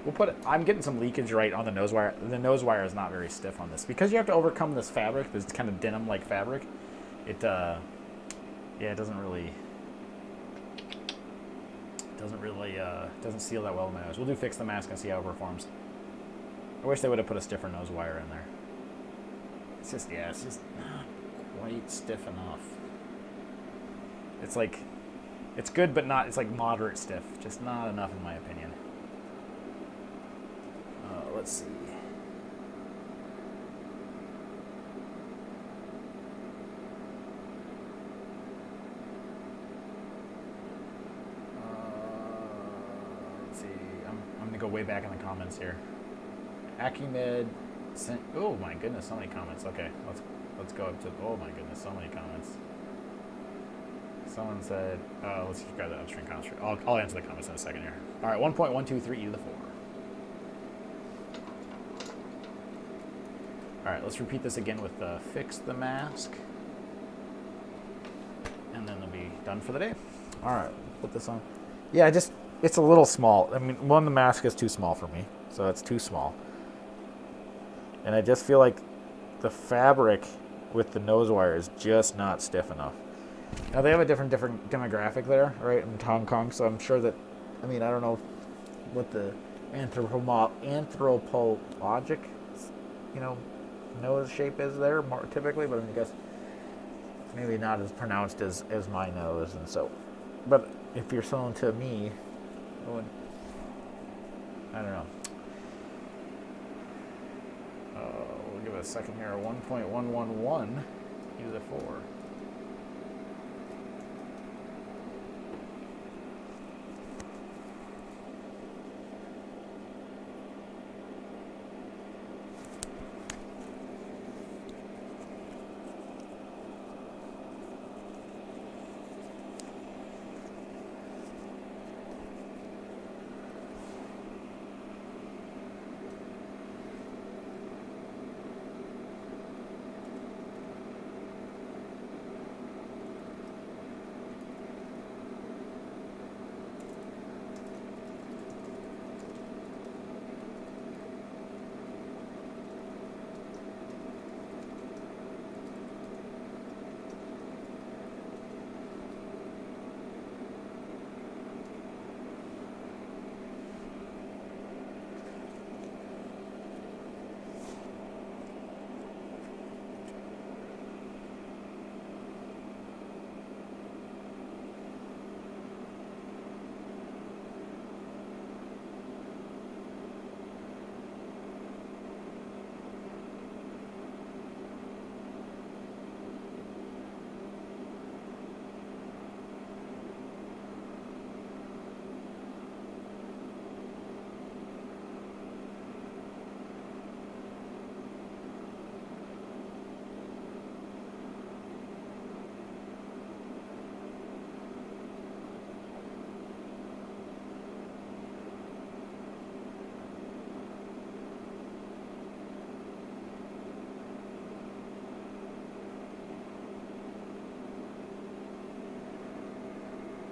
We'll put it, I'm getting some leakage right on the nose wire. The nose wire is not very stiff on this. Because you have to overcome this fabric, this kind of denim-like fabric, it, yeah, it doesn't seal that well in my nose. We'll fix the mask and see how it performs. I wish they would have put a stiffer nose wire in there. It's just not quite stiff enough. It's like, it's good, but not, it's like moderate stiff. Just not enough in my opinion. Let's see. Let's see. I'm going to go way back in the comments here. Acumed sent, oh my goodness, so many comments. Okay, let's go up to, oh my goodness, so many comments. Someone said, let's just grab the upstream comments. I'll answer the comments in a second here. All right, 1.123 e to the 4. All right, let's repeat this again with fix the mask. And then they'll be done for the day. All right, put this on. Yeah, it's a little small. I mean, the mask is too small for me, so it's too small. And I just feel like the fabric with the nose wire is just not stiff enough. Now they have a different demographic there, right, in Hong Kong. So I'm sure that, I mean, I don't know what the anthropologic, nose shape is there more typically, but I guess maybe not as pronounced as my nose, and so. But if you're selling to me, I don't know. We'll give it a second here. 1.111. Use it for.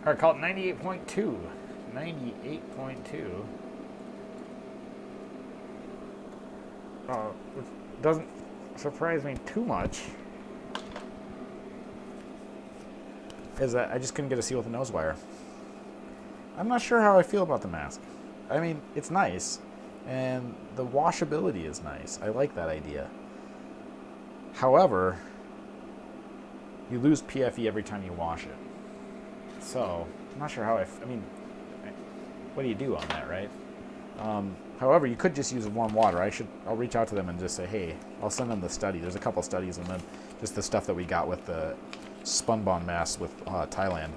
All right, call it 98.2. 98.2. Which doesn't surprise me too much. Is that I just couldn't get a seal with a nose wire. I'm not sure how I feel about the mask. I mean, it's nice, and the washability is nice. I like that idea. However, you lose PFE every time you wash it. So, I'm not sure how I mean, what do you do on that, right? However, you could just use warm water. I'll reach out to them and just say, hey, I'll send them the study. There's a couple studies, and then just the stuff that we got with the Spunbond masks with Thailand.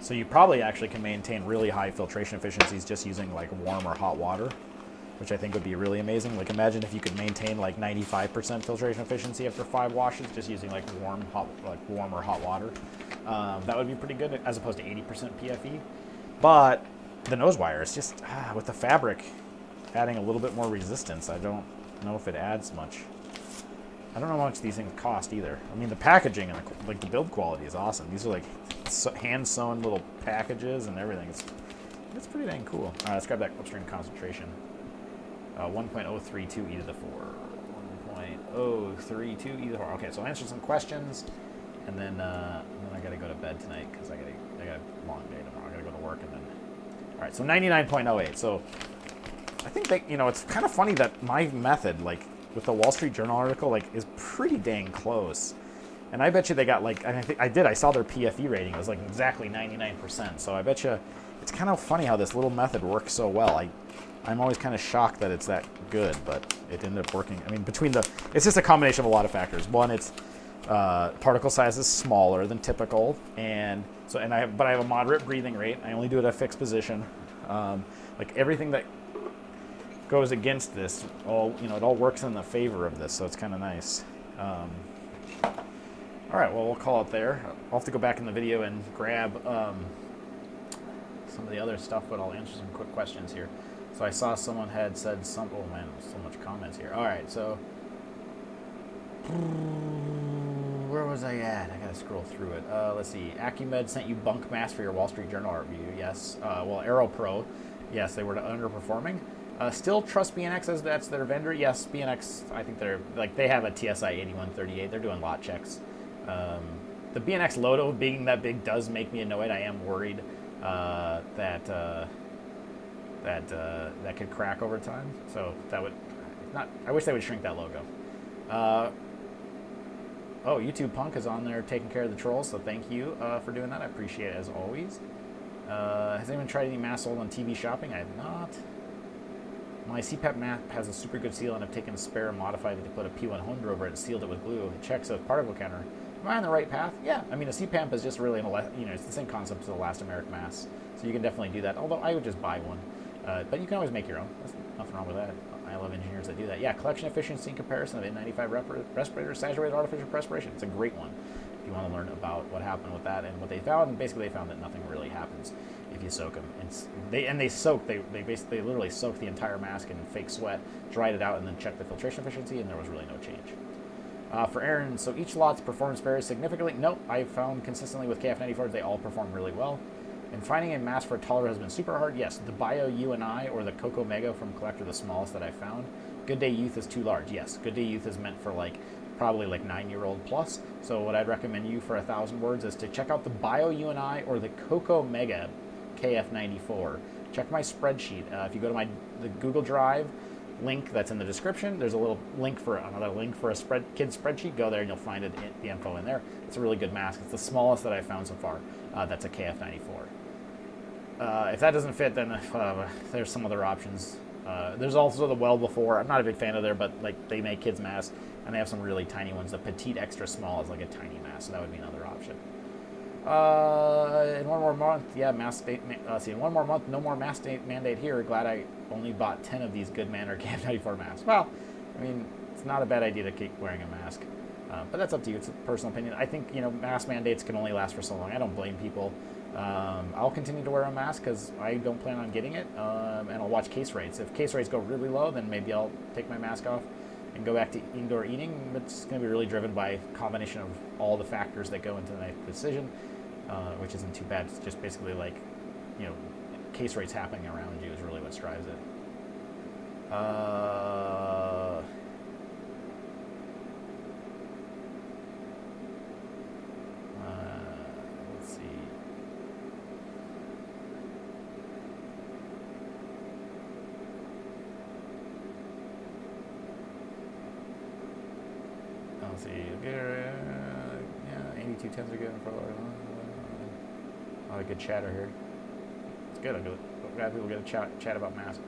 So you probably actually can maintain really high filtration efficiencies just using like warm or hot water, which I think would be really amazing. Like imagine if you could maintain like 95% filtration efficiency after 5 washes just using like warm or hot water. That would be pretty good as opposed to 80% PFE. But the nose wire is just, with the fabric adding a little bit more resistance, I don't know if it adds much. I don't know how much these things cost either. I mean, the packaging and the build quality is awesome. These are like hand-sewn little packages and everything. It's pretty dang cool. All right, let's grab that upstream concentration. 1.032 e to the 4. 1.032 e to the 4. Okay, so I'll answer some questions, and then I gotta go to bed tonight because I got a long day tomorrow. I gotta go to work and then. All right, so 99.08. So I think that it's kind of funny that my method, like with the Wall Street Journal article, like is pretty dang close. And I bet you they got like, I saw their PFE rating. It was like exactly 99%. So I bet you it's kind of funny how this little method works so well. I'm always kind of shocked that it's that good, but it ended up working. I mean, it's just a combination of a lot of factors. One, it's particle size is smaller than typical, but I have a moderate breathing rate. I only do it at a fixed position. Like everything that goes against this, it all works in the favor of this, so it's kind of nice. All right, well, we'll call it there. I'll have to go back in the video and grab some of the other stuff, but I'll answer some quick questions here. So I saw someone had said oh man, so much comments here. All right, so where was I at? I gotta scroll through it. Let's see. Acumed sent you bunk mask for your Wall Street Journal review. Yes. Well, AeroPro, yes, they were underperforming. Still trust BNX as that's their vendor. Yes, BNX. I think they have a TSI 8138. They're doing lot checks. The BNX Loto being that big does make me annoyed. I am worried that could crack over time. So that would not. I wish they would shrink that logo. Oh, YouTube Punk is on there taking care of the trolls, so thank you for doing that. I appreciate it as always. Has anyone tried any masks sold on TV shopping? I have not. My CPAP map has a super good seal, and I've taken a spare and modified it to put a P100 over it and sealed it with glue. It checks a particle counter. Am I on the right path? Yeah. I mean, a CPAP is just really it's the same concept as the elastomeric mask, so you can definitely do that. Although I would just buy one, but you can always make your own. There's nothing wrong with that. I love engineers that do that. Yeah, collection efficiency in comparison of N95 respirators, saturated artificial perspiration. It's a great one if you want to learn about what happened with that and what they found. And basically, they found that nothing really happens if you soak them. They literally soaked the entire mask in fake sweat, dried it out, and then checked the filtration efficiency, and there was really no change. For Aaron, so each lot's performance varies significantly. Nope, I've found consistently with KF94s, they all perform really well. And finding a mask for a toddler has been super hard. Yes, the Bio UNI or the Coco Mega from Collector, the smallest that I found. GoodDay Youth is too large. Yes, GoodDay Youth is meant for probably 9-year-old plus. So what I'd recommend you for 1,000 words is to check out the Bio UNI or the Coco Mega KF94. Check my spreadsheet. If you go to the Google Drive link that's in the description, there's a little link for a kid's spreadsheet. Go there and you'll find the info in there. It's a really good mask. It's the smallest that I've found so far. That's a KF94. If that doesn't fit, then there's some other options. There's also the Well Before. I'm not a big fan of there, but they make kids masks, and they have some really tiny ones. The Petite Extra Small is like a tiny mask, so that would be another option. In one more month, yeah, mask date. In one more month, no more mask date mandate here. Glad I only bought 10 of these Good Manner KF94 masks. Well, I mean, it's not a bad idea to keep wearing a mask, but that's up to you. It's a personal opinion. I think mask mandates can only last for so long. I don't blame people. I'll continue to wear a mask because I don't plan on getting it, and I'll watch case rates. If case rates go really low, then maybe I'll take my mask off and go back to indoor eating. But it's going to be really driven by a combination of all the factors that go into the decision, which isn't too bad. It's just basically case rates happening around you is really what drives it. Let's see. Let's see. Yeah, 82 tens are good for a lot of good chatter here. It's good. I'm glad people get a chat about masks.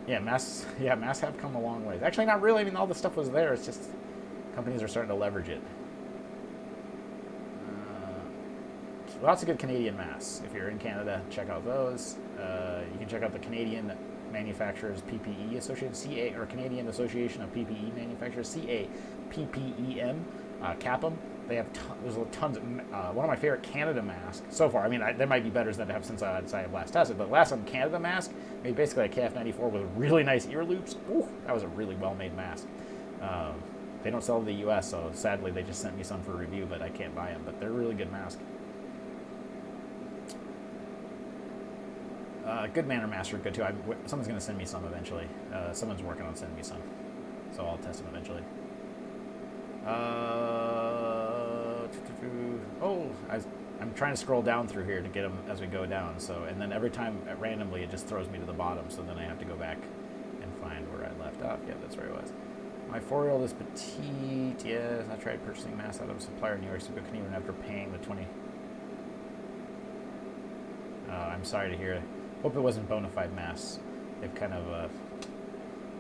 Yeah, masks have come a long way. Actually, not really. I mean, all the stuff was there. It's just companies are starting to leverage it. Lots of good Canadian masks. If you're in Canada, check out those. You can check out the Canadian Manufacturers PPE Association, CA, or Canadian Association of PPE Manufacturers, CAPPEM, CAPM. They have there's tons of one of my favorite Canada masks so far. I mean, there might be better than I have since I last tested, but last time Canada mask made basically a KF94 with really nice ear loops. Ooh, that was a really well-made mask. They don't sell in the U.S., so sadly they just sent me some for review, but I can't buy them. But they're a really good mask. Good Manner masks are good too. Someone's going to send me some eventually. Someone's working on sending me some, so I'll test them eventually. I'm trying to scroll down through here to get them as we go down. So, and then every time randomly it just throws me to the bottom. So then I have to go back and find where I left off. Yeah, that's where I was. My 4-year-old is petite. Yes, I tried purchasing masks out of a supplier in New York City, even after paying the $20. I'm sorry to hear. Hope it wasn't bona fide masks. They've kind of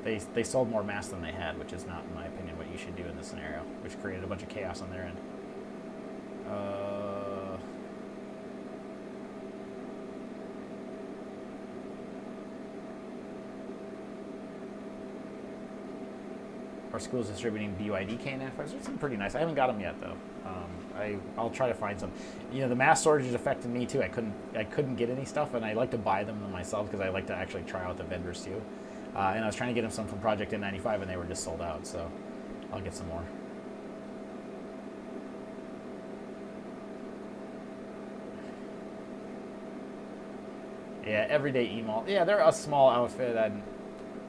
they sold more masks than they had, which is not, in my opinion, what you should do in this scenario, which created a bunch of chaos on their end. Our school's distributing BYD KN95s. It's pretty nice. I haven't got them yet though. I'll try to find some. The mass shortage is affecting me too. I couldn't get any stuff, and I like to buy them myself because I like to actually try out the vendors too. And I was trying to get them some from Project N95, and they were just sold out. So I'll get some more. Yeah, everyday email. Yeah, they're a small outfit, and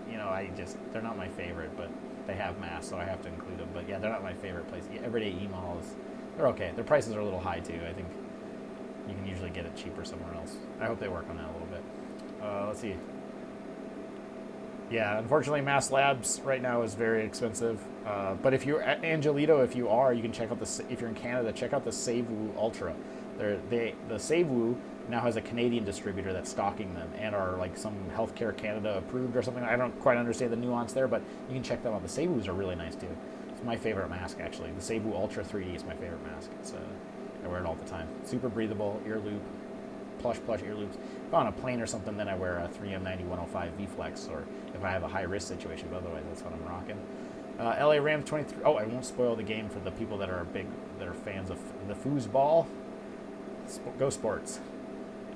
they're not my favorite, but they have masks, so I have to include them. But yeah, they're not my favorite place. Everyday e-malls, they're okay. Their prices are a little high too. I think you can usually get it cheaper somewhere else. I hope they work on that a little bit. Let's see. Yeah, unfortunately, Mass Labs right now is very expensive. But if you're at Angelito, if you can check out if you're in Canada, check out the SaveWoo Ultra. The SaveWoo now has a Canadian distributor that's stocking them and are like some Healthcare Canada approved or something. I don't quite understand the nuance there, but you can check them out. The SaveWoos are really nice too. It's my favorite mask actually. The SaveWoo Ultra 3D is my favorite mask. I wear it all the time. Super breathable, ear loop, plush ear loops. If I'm on a plane or something, then I wear a 3M90-105 V-Flex, or if I have a high risk situation, but otherwise that's what I'm rocking. LA Rams 23. Oh, I won't spoil the game for the people that are fans of the foosball. Go Sports.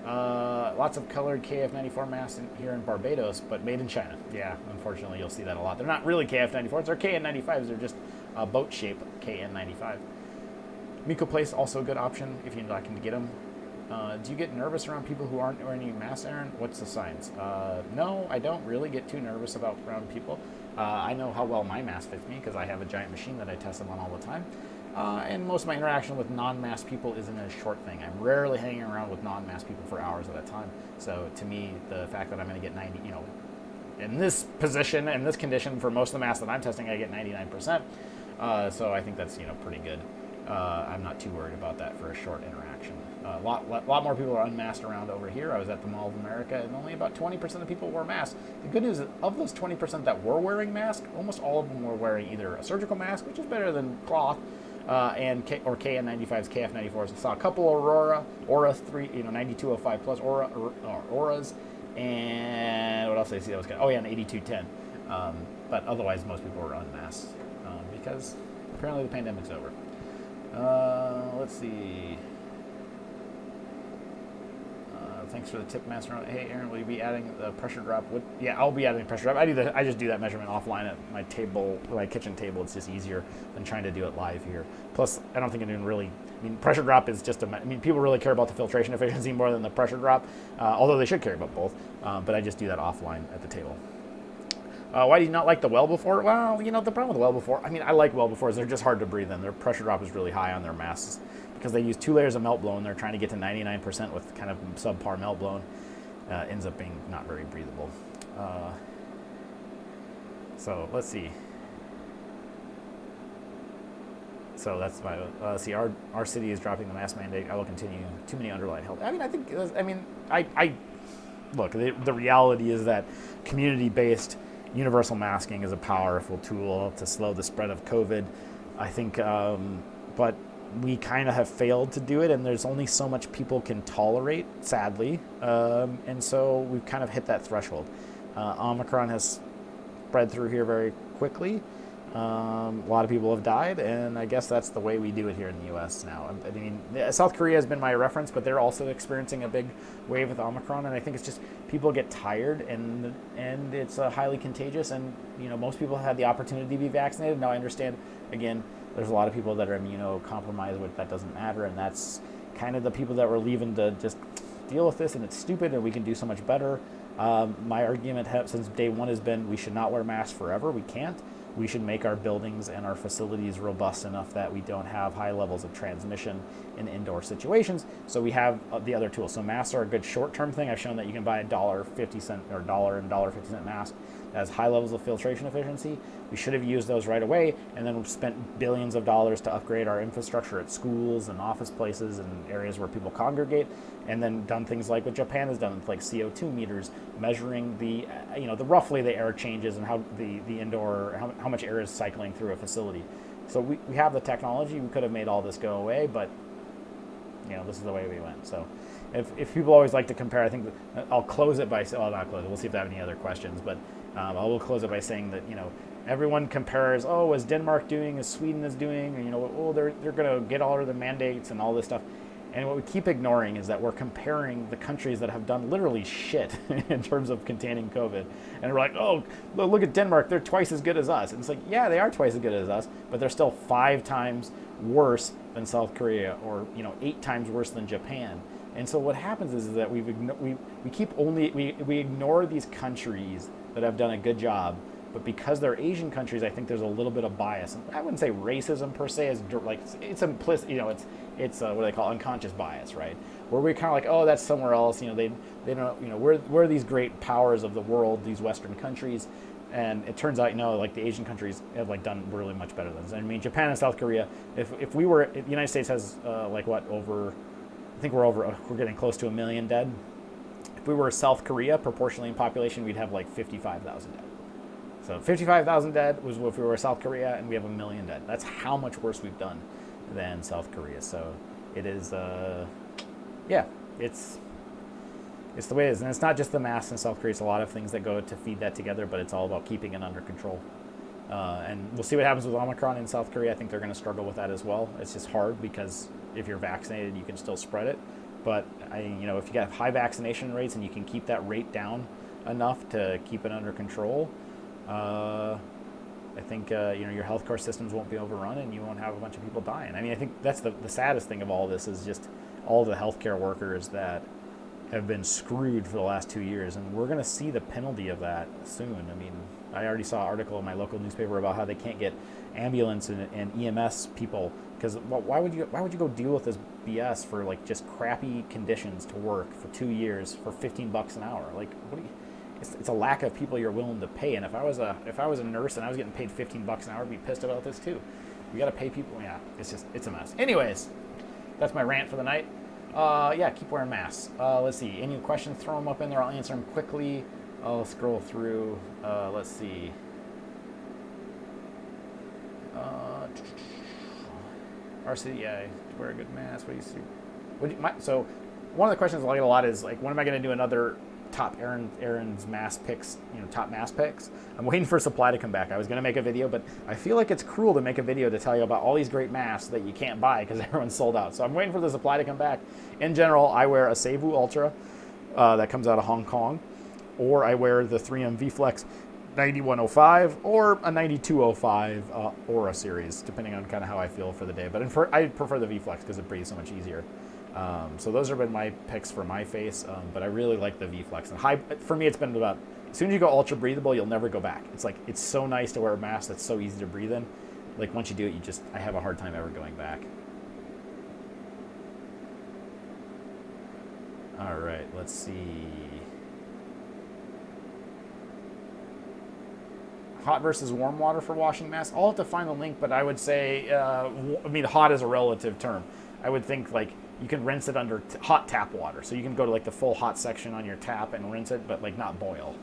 Lots of colored KF94 masks here in Barbados, but made in China. Yeah, unfortunately, you'll see that a lot. They're not really KF94s. They're KN95s. They're just boat shape KN95. Miko Place, also a good option if you're looking to get them. Do you get nervous around people who aren't wearing any masks, Aaron? What's the signs? No, I don't really get too nervous around people. I know how well my mask fits me because I have a giant machine that I test them on all the time. And most of my interaction with non-masked people isn't a short thing. I'm rarely hanging around with non-masked people for hours at a time. So to me, the fact that I'm going to get 90, in this position, in this condition, for most of the masks that I'm testing, I get 99%. So I think that's, pretty good. I'm not too worried about that for a short interaction. A lot more people are unmasked around over here. I was at the Mall of America, and only about 20% of people wore masks. The good news is, of those 20% that were wearing masks, almost all of them were wearing either a surgical mask, which is better than cloth, or KN95s, KF94s. I saw a couple Aura 3, 9205 plus Auras, and what else did I see that was good? Oh yeah, an 8210. But otherwise, most people were unmasked because apparently the pandemic's over. Let's see. Thanks for the tip, Master. Hey, Aaron, will you be adding the pressure drop? Yeah, I'll be adding pressure drop. I just do that measurement offline at my table, my kitchen table. It's just easier than trying to do it live here. Plus, I don't think anyone really. Pressure drop is just people really care about the filtration efficiency more than the pressure drop, although they should care about both. But I just do that offline at the table. Why do you not like the well before? Well, the problem with the well before, I like well befores. They're just hard to breathe in. Their pressure drop is really high on their masks because they use 2 layers of melt blown. They're trying to get to 99% with kind of subpar melt blown. Ends up being not very breathable. So let's see. So that's my, see, our city is dropping the mask mandate. I will continue. Too many underlying health. Look, the reality is that community-based universal masking is a powerful tool to slow the spread of COVID, I think, but we kind of have failed to do it, and there's only so much people can tolerate, sadly, and so we've kind of hit that threshold. Omicron has spread through here very quickly. A lot of people have died, and I guess that's the way we do it here in the U.S. now. South Korea has been my reference, but they're also experiencing a big wave with Omicron, and I think it's just people get tired, and it's highly contagious, and most people have had the opportunity to be vaccinated. Now I understand, again, there's a lot of people that are immunocompromised, but that doesn't matter, and that's kind of the people that we're leaving to just deal with this, and it's stupid, and we can do so much better. My argument since day one has been we should not wear masks forever. We can't. We should make our buildings and our facilities robust enough that we don't have high levels of transmission in indoor situations. So we have the other tools. So masks are a good short-term thing. I've shown that you can buy a $1.50 or $1.50 mask that has high levels of filtration efficiency. We should have used those right away, and then we've spent billions of dollars to upgrade our infrastructure at schools and office places and areas where people congregate, and then done things like what Japan has done, like CO2 meters, measuring the roughly the air changes and how the indoor, how much air is cycling through a facility. So we have the technology. We could have made all this go away, but this is the way we went. So if people always like to compare, I think I'll close it by, well, not close it. We'll see if they have any other questions, but I will close it by saying that, everyone compares, is Denmark doing, is Sweden is doing, they're going to get all of the mandates and all this stuff. And what we keep ignoring is that we're comparing the countries that have done literally shit in terms of containing COVID. And we're like, look at Denmark, they're twice as good as us. And it's like, yeah, they are twice as good as us, but they're still 5 times worse than South Korea, or 8 times worse than Japan. And so what happens is that we ignore these countries that have done a good job but because they're Asian countries, I think there's a little bit of bias. And I wouldn't say racism per se, is like it's implicit, it's what they call unconscious bias, right? Where we're kind of like, oh, that's somewhere else, they don't, we're these great powers of the world, these Western countries, and it turns out, like the Asian countries have like done really much better than us. I mean, Japan and South Korea, if we were, the United States has I think we're getting close to 1 million dead. If we were South Korea, proportionally in population, we'd have like 55,000 dead. So 55,000 dead was if we were South Korea, and we have 1 million dead. That's how much worse we've done than South Korea. So it is, it's the way it is. And it's not just the masks in South Korea. It's a lot of things that go to feed that together, but it's all about keeping it under control. And we'll see what happens with Omicron in South Korea. I think they're going to struggle with that as well. It's just hard because if you're vaccinated, you can still spread it. But if you got high vaccination rates and you can keep that rate down enough to keep it under control, I think your healthcare systems won't be overrun and you won't have a bunch of people dying. I mean, I think that's the saddest thing of all this is just all the healthcare workers that have been screwed for the last 2 years, and we're going to see the penalty of that soon. I mean, I already saw an article in my local newspaper about how they can't get ambulance and EMS people because why would you go deal with this BS for like just crappy conditions to work for 2 years for $15 an hour? Like, it's a lack of people you're willing to pay. And if I was a nurse and I was getting paid $15 an hour, I'd be pissed about this too. We got to pay people. Yeah, it's a mess. Anyways, that's my rant for the night. Keep wearing masks. Let's see. Any questions? Throw them up in there. I'll answer them quickly. I'll scroll through. Let's see. RC, yeah, wear a good mask. What do you see? So, one of the questions I get a lot is like, when am I going to do another top Aaron's mask picks? Top mask picks. I'm waiting for supply to come back. I was going to make a video, but I feel like it's cruel to make a video to tell you about all these great masks that you can't buy because everyone's sold out. So I'm waiting for the supply to come back. In general, I wear a Seibu Ultra that comes out of Hong Kong, or I wear the 3M V-Flex 9105 or a 9205 Aura series, depending on kind of how I feel for the day. But I prefer the V-Flex because it breathes so much easier. So those have been my picks for my face, but I really like the V-Flex. And for me, it's been about, as soon as you go ultra breathable, you'll never go back. It's so nice to wear a mask that's so easy to breathe in. Like once you do it, I have a hard time ever going back. All right, let's see. Hot versus warm water for washing masks. I'll have to find the link, but I would say, hot is a relative term. I would think like you can rinse it under hot tap water. So you can go to like the full hot section on your tap and rinse it, but like not boil.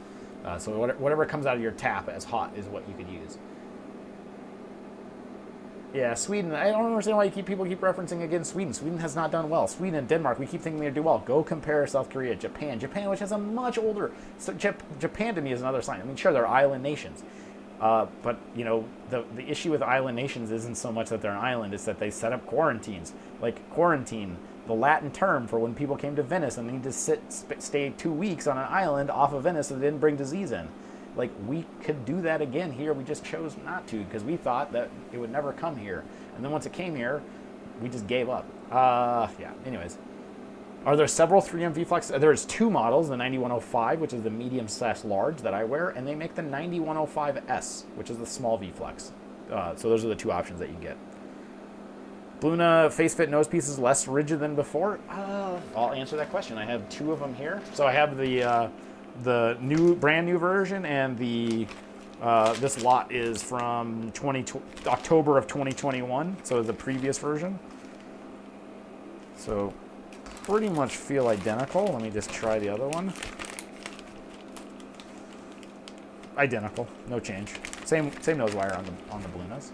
So whatever comes out of your tap as hot is what you could use. Yeah, Sweden. I don't understand why people keep referencing again Sweden. Sweden has not done well. Sweden and Denmark, we keep thinking they do well. Go compare South Korea, Japan, which has a much older. So Japan to me is another sign. I mean, sure, they're island nations. But the issue with island nations isn't so much that they're an island, it's that they set up quarantines. Like quarantine, the Latin term for when people came to Venice and they need to stay 2 weeks on an island off of Venice so they didn't bring disease in. Like, we could do that again here. We just chose not to because we thought that it would never come here. And then once it came here, we just gave up. Anyways. Are there several 3M V-Flex? There's two models, the 9105, which is the medium/large that I wear, and they make the 9105S, which is the small V-Flex. So those are the two options that you can get. Bluna FaceFit nose piece is less rigid than before. I'll answer that question. I have two of them here. So I have the brand new version, and this lot is from October of 2021. So the previous version. So pretty much feel identical. Let me just try the other one. Identical, no change. Same nose wire on the Blunas.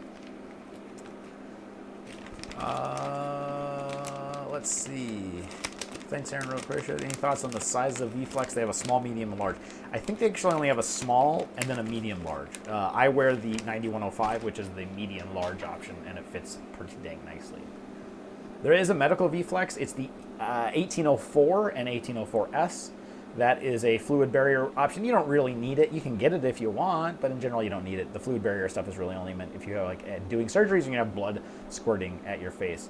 Let's see. Thanks, Aaron. Real quick. Any thoughts on the size of V-Flex? They have a small, medium, and large. I think they actually only have a small and then a medium large. I wear the 9105, which is the medium large option, and it fits pretty dang nicely. There is a medical V-Flex. It's the 1804 and 1804S. That is a fluid barrier option. You don't really need it. You can get it if you want, but in general, you don't need it. The fluid barrier stuff is really only meant if you're like doing surgeries and you have blood squirting at your face.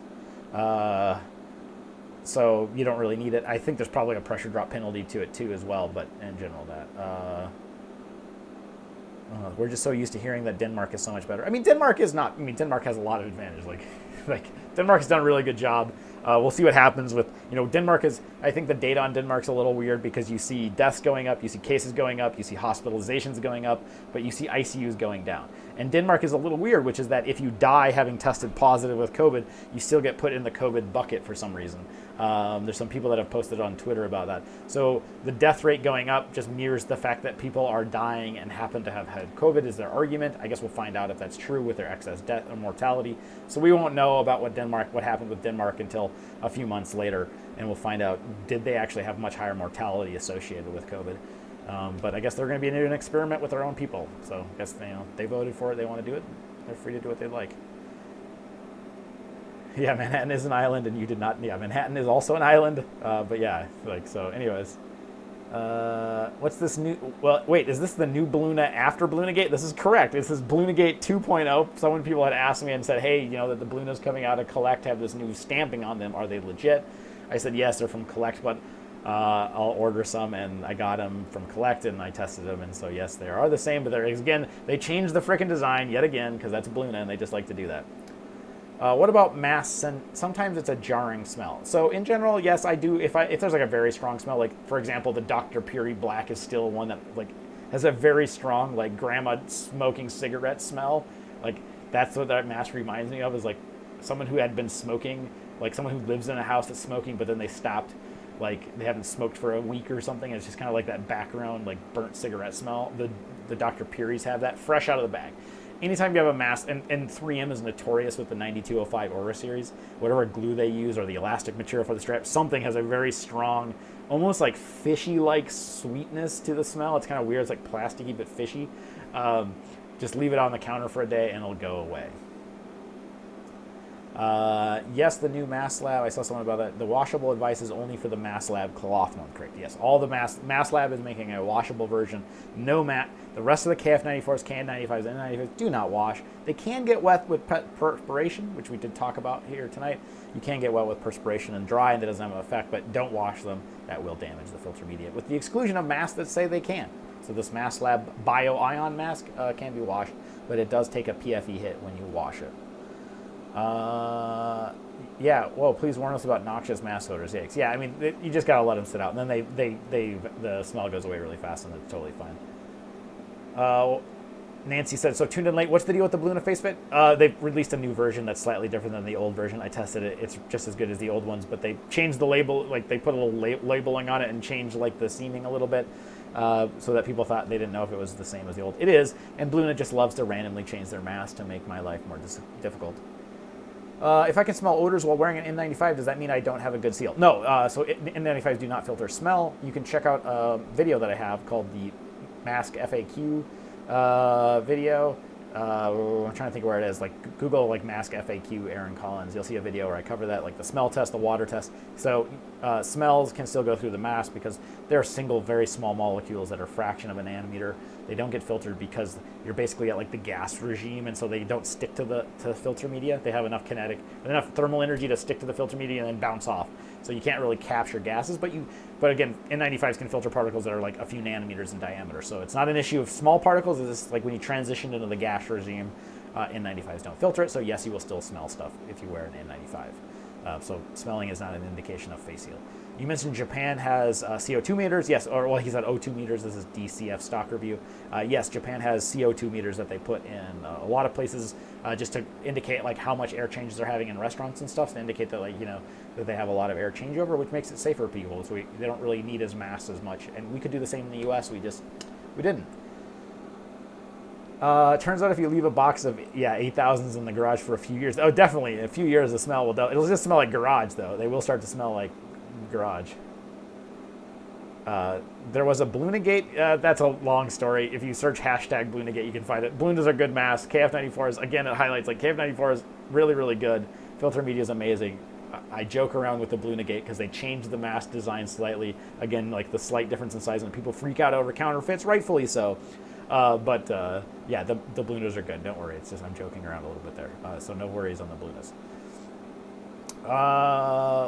So you don't really need it. I think there's probably a pressure drop penalty to it too as well, but in general that. We're just so used to hearing that Denmark is so much better. I mean, Denmark is not. I mean, Denmark has a lot of advantage. Like Denmark's done a really good job. We'll see what happens with, Denmark is, I think the data on Denmark's a little weird because you see deaths going up, you see cases going up, you see hospitalizations going up, but you see ICUs going down. And Denmark is a little weird, which is that if you die having tested positive with COVID, you still get put in the COVID bucket for some reason. There's some people that have posted on Twitter about that. So the death rate going up just mirrors the fact that people are dying and happen to have had COVID is their argument. I guess we'll find out if that's true with their excess death or mortality. So we won't know about what happened with Denmark until a few months later, and we'll find out, did they actually have much higher mortality associated with COVID? But I guess they're going to be doing an experiment with their own people. So I guess they voted for it. They want to do it. They're free to do what they like. Yeah, Manhattan is an island, and you did not. Yeah, Manhattan is also an island. But yeah, so. Anyways, what's this new? Well, wait, is this the new Bluna after Blunagate? This is correct. This is Blunagate 2.0. People had asked me and said, hey, that the Blunas coming out of Collect have this new stamping on them. Are they legit? I said yes, they're from Collect, but I'll order some, and I got them from Collect, and I tested them, and so yes, they are the same, but they changed the frickin' design yet again, because that's Bluna, and they just like to do that. What about masks? And sometimes it's a jarring smell. So in general, yes, I do. If there's like a very strong smell, like for example, the Dr. Puri Black is still one that has a very strong grandma smoking cigarette smell. That's what that mask reminds me of, is someone who had been smoking, someone who lives in a house that's smoking, but then they stopped. They haven't smoked for a week or something. It's just kind of like that background, burnt cigarette smell. The Dr. Puris have that fresh out of the bag. Anytime you have a mask, and 3M is notorious with the 9205 Aura series, whatever glue they use or the elastic material for the strap, something has a very strong, almost fishy-like sweetness to the smell. It's kind of weird. It's plasticky but fishy. Just leave it on the counter for a day and it'll go away. Yes, the new Mask Lab. I saw someone about that. The washable advice is only for the Mask Lab cloth one. Correct. Yes, all the Mask Lab is making a washable version. No mat. The rest of the KF94s, KN95s, N95s do not wash. They can get wet with perspiration, which we did talk about here tonight. You can get wet with perspiration and dry, and that doesn't have an effect, but don't wash them. That will damage the filter media, with the exclusion of masks that say they can. So this Mask Lab Bio-Ion mask can be washed, but it does take a PFE hit when you wash it. Yeah, well, please warn us about noxious mask odors. Yikes. Yeah, I mean, you just gotta let them sit out, and then the smell goes away really fast, and it's totally fine. Nancy said, so tuned in late. What's the deal with the Bluna FaceFit? They've released a new version that's slightly different than the old version. I tested it. It's just as good as the old ones, but they changed the label. They put a little labeling on it and changed the seaming a little bit, so that people thought they didn't know if it was the same as the old. It is, and Bluna just loves to randomly change their mask to make my life more difficult. If I can smell odors while wearing an N95, does that mean I don't have a good seal? No, so N95s do not filter smell. You can check out a video that I have called the Mask FAQ video. I'm trying to think where it is. Google Mask FAQ Aaron Collins. You'll see a video where I cover that, the smell test, the water test. So smells can still go through the mask because they're single, very small molecules that are a fraction of a nanometer. They don't get filtered because you're basically at the gas regime, and so they don't stick to the filter media. They have enough enough thermal energy to stick to the filter media and then bounce off. So you can't really capture gases, but again, N95s can filter particles that are a few nanometers in diameter. So it's not an issue of small particles. It's just when you transition into the gas regime, N95s don't filter it. So yes, you will still smell stuff if you wear an N95. So smelling is not an indication of face seal. You mentioned Japan has CO2 meters. Yes, he said O2 meters. This is DCF stock review. Yes, Japan has CO2 meters that they put in a lot of places just to indicate how much air changes they're having in restaurants and stuff, to indicate that that they have a lot of air changeover, which makes it safer for people. So they don't really need as masks as much. And we could do the same in the U.S. We didn't. Turns out if you leave a box of 8000s in the garage for a few years, definitely in a few years the smell will. It'll just smell like garage though. They will start to smell like garage. There was a Blunagate. That's a long story. If you search hashtag Blunagate, you can find it. Blunas are good masks. KF94s, again, it highlights KF94 is really, really good. Filter media is amazing. I joke around with the Blunagate because they changed the mask design slightly. Again, the slight difference in size, and people freak out over counterfeits, rightfully so. But the Blunas are good. Don't worry. It's just I'm joking around a little bit there. So no worries on the Blunas.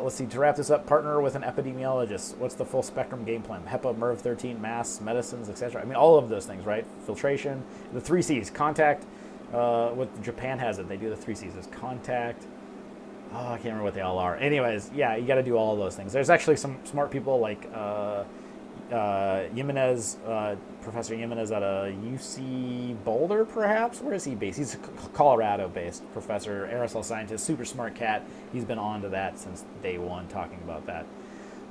Let's see. To wrap this up, partner with an epidemiologist. What's the full spectrum game plan? HEPA, MERV 13, masks, medicines, etc. I mean, all of those things, right? Filtration, the 3 C's, contact. What Japan has it. They do the 3 C's. It's contact. Oh, I can't remember what they all are. Anyways, yeah, you got to do all of those things. There's actually some smart people like Jimenez, Professor Jimenez at a UC Boulder, perhaps. Where is he based? He's a Colorado-based professor, aerosol scientist, super smart cat. He's been on to that since day one, talking about that.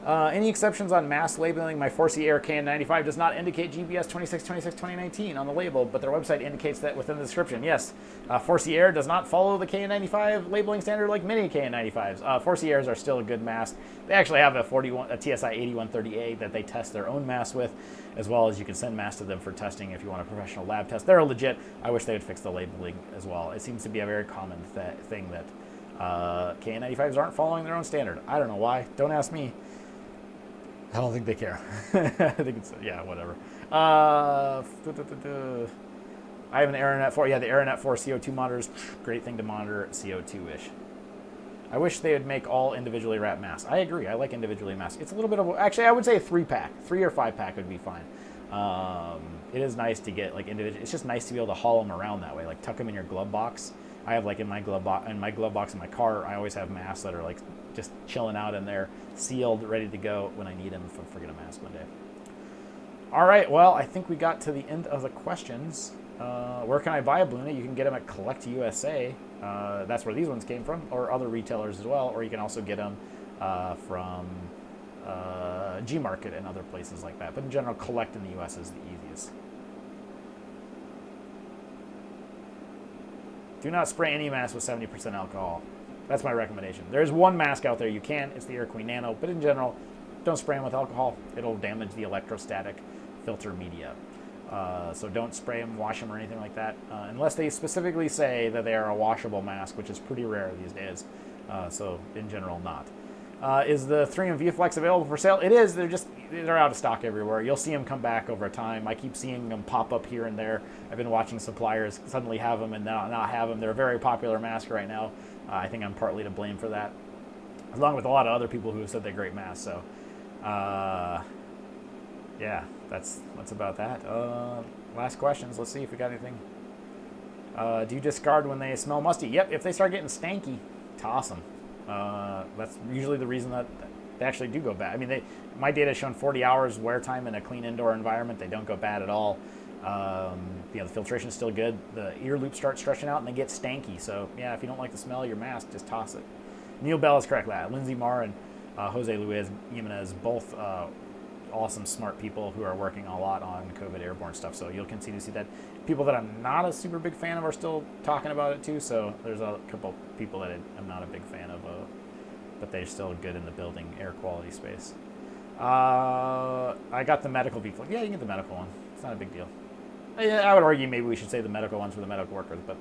Any exceptions on mask labeling? My 4C Air KN95 does not indicate GBS 2626-2019 on the label, but their website indicates that within the description. Yes, 4C Air does not follow the KN95 labeling standard like many KN95s. 4C Airs are still a good mask. They actually have a TSI 8130A that they test their own masks with, as well as you can send masks to them for testing if you want a professional lab test. They're legit. I wish they would fix the labeling as well. It seems to be a very common thing that KN95s aren't following their own standard. I don't know why. Don't ask me. I don't think they care. I think it's, yeah, whatever. I have an AeroNet 4. Yeah, the AeroNet 4 CO2 monitors. Great thing to monitor CO2-ish. I wish they would make all individually wrapped masks. I agree. I like individually masked. It's a little bit of, actually, I would say a 3-pack. 3 or 5-pack would be fine. It is nice to get like individual. It's just nice to be able to haul them around that way. Like tuck them in your glove box. I have like in my glove box in my car. I always have masks that are like just chilling out in there, sealed, ready to go when I need them if I forget a mask one day. All right, well, I think we got to the end of the questions. Where can I buy a Bluna? You can get them at Collect USA. That's where these ones came from, or other retailers as well. Or you can also get them from G-Market and other places like that. But in general, Collect in the US is the easiest. Do not spray any mask with 70% alcohol. That's my recommendation. There's one mask out there you can. It's the Air Queen Nano. But in general, don't spray them with alcohol. It'll damage the electrostatic filter media. So don't spray them, wash them, or anything like that. Unless they specifically say that they are a washable mask, which is pretty rare these days. So in general, not. Is the 3M ViewFlex available for sale? It is. They're out of stock everywhere. You'll see them come back over time. I keep seeing them pop up here and there. I've been watching suppliers suddenly have them and not have them. They're a very popular mask right now. I think I'm partly to blame for that, along with a lot of other people who have said they're great masks. So, yeah, that's about that. Last questions. Let's see if we got anything. Do you discard when they smell musty? Yep. If they start getting stanky, toss them. That's usually the reason that they actually do go bad. I mean, my data has shown 40 hours wear time in a clean indoor environment. They don't go bad at all. The filtration is still good. The ear loops start stretching out and they get stanky. So yeah, if you don't like the smell of your mask, just toss it. Neil Bell is correct. Lindsay Marr and Jose Luis Jimenez, both awesome, smart people who are working a lot on COVID airborne stuff. So you'll continue to see that. People that I'm not a super big fan of are still talking about it too. So there's a couple people that I'm not a big fan of, but they're still good in the building air quality space. I got the medical vehicle. Yeah, you can get the medical one. It's not a big deal. I would argue maybe we should say the medical ones for the medical workers, but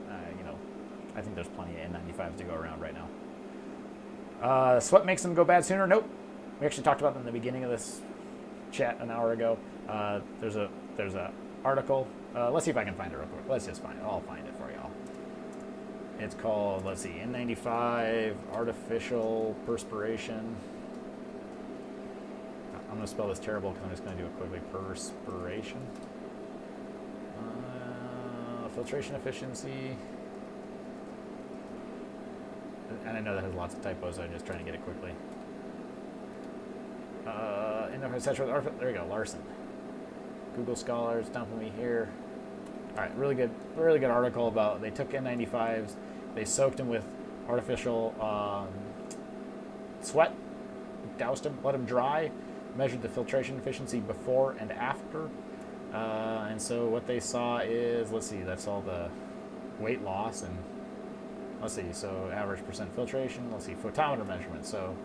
I think there's plenty of N95s to go around right now. Sweat makes them go bad sooner? Nope. We actually talked about them in the beginning of this chat an hour ago. There's a article. Let's see if I can find it real quick. Let's just find it. I'll find it for y'all. It's called, let's see, N95 artificial perspiration. I'm going to spell this terrible because I'm just going to do it quickly. Perspiration. Filtration efficiency. And I know that has lots of typos, so I'm just trying to get it quickly. There we go, Larson. Google Scholars dumping me here. All right, really good article about, they took N95s, they soaked them with artificial sweat, doused them, let them dry, measured the filtration efficiency before and after. And so what they saw is, let's see, that's all the weight loss, and let's see, so average percent filtration, let's see, photometer measurement. So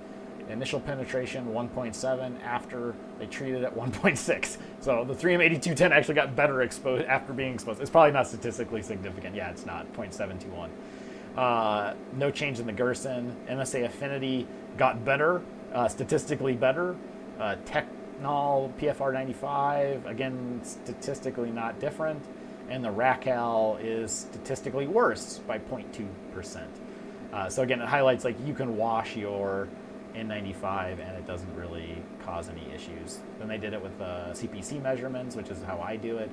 initial penetration 1.7, after they treated at 1.6. So the 3M8210 actually got better exposed after being exposed. It's probably not statistically significant. Yeah, it's not, 0.721. No change in the Gerson. MSA affinity got better, statistically better. Technol PFR95, again, statistically not different. And the RACAL is statistically worse by 0.2%. So again, it highlights like you can wash your N95, and it doesn't really cause any issues. Then they did it with CPC measurements, which is how I do it,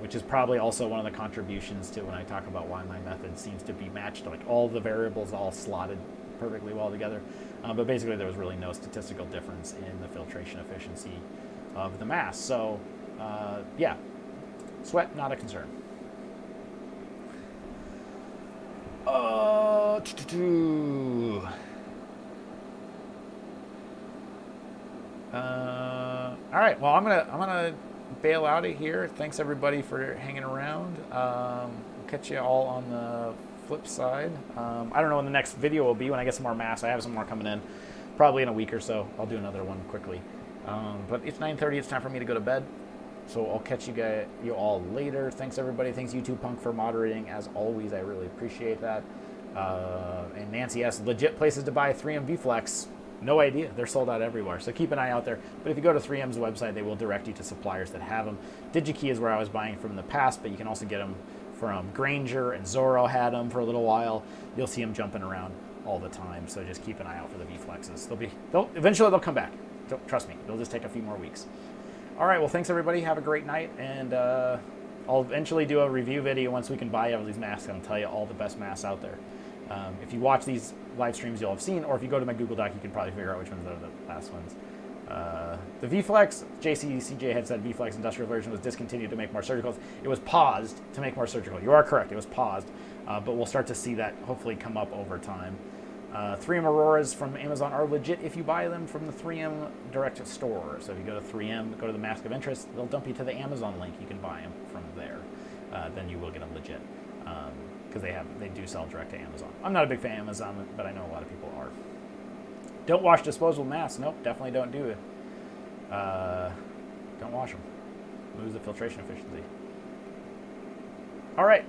which is probably also one of the contributions to when I talk about why my method seems to be matched, like all the variables all slotted perfectly well together. But basically there was really no statistical difference in the filtration efficiency of the mask. So yeah, sweat, not a concern. All right, well, I'm gonna bail out of here. Thanks everybody for hanging around. Catch you all on the flip side. I don't know when the next video will be, when I get some more masks. I have some more coming in probably in a week or so. I'll do another one quickly. But it's 9:30. It's time for me to go to bed. So I'll catch you all later. Thanks everybody. Thanks YouTube Punk for moderating as always. I really appreciate that. And Nancy S, legit places to buy 3M V-Flex. No idea. They're sold out everywhere. So keep an eye out there. But if you go to 3M's website, they will direct you to suppliers that have them. DigiKey is where I was buying from in the past, but you can also get them from Granger, and Zorro had them for a little while. You'll see them jumping around all the time. So just keep an eye out for the V-Flexes. Eventually they'll come back. Trust me. It'll just take a few more weeks. All right. Well, thanks everybody. Have a great night. And I'll eventually do a review video once we can buy all these masks and tell you all the best masks out there. If you watch these live streams, you'll have seen, or if you go to my Google Doc, you can probably figure out which ones are the last ones. The V-Flex, JCCJ had said V-Flex industrial version was discontinued to make more surgicals. It was paused to make more surgical. You are correct, it was paused, but we'll start to see that hopefully come up over time. 3M Auroras from Amazon are legit if you buy them from the 3M direct store. So if you go to 3M, go to the Mask of Interest, they'll dump you to the Amazon link. You can buy them from there. Then you will get them legit. Because they do sell direct to Amazon. I'm not a big fan of Amazon, but I know a lot of people are. Don't wash disposable masks. Nope, definitely don't do it. Don't wash them. Lose the filtration efficiency. All right.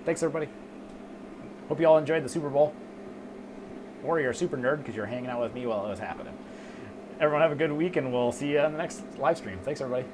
Thanks, everybody. Hope you all enjoyed the Super Bowl. Or you're a super nerd because you're hanging out with me while it was happening. Everyone have a good week, and we'll see you on the next live stream. Thanks, everybody.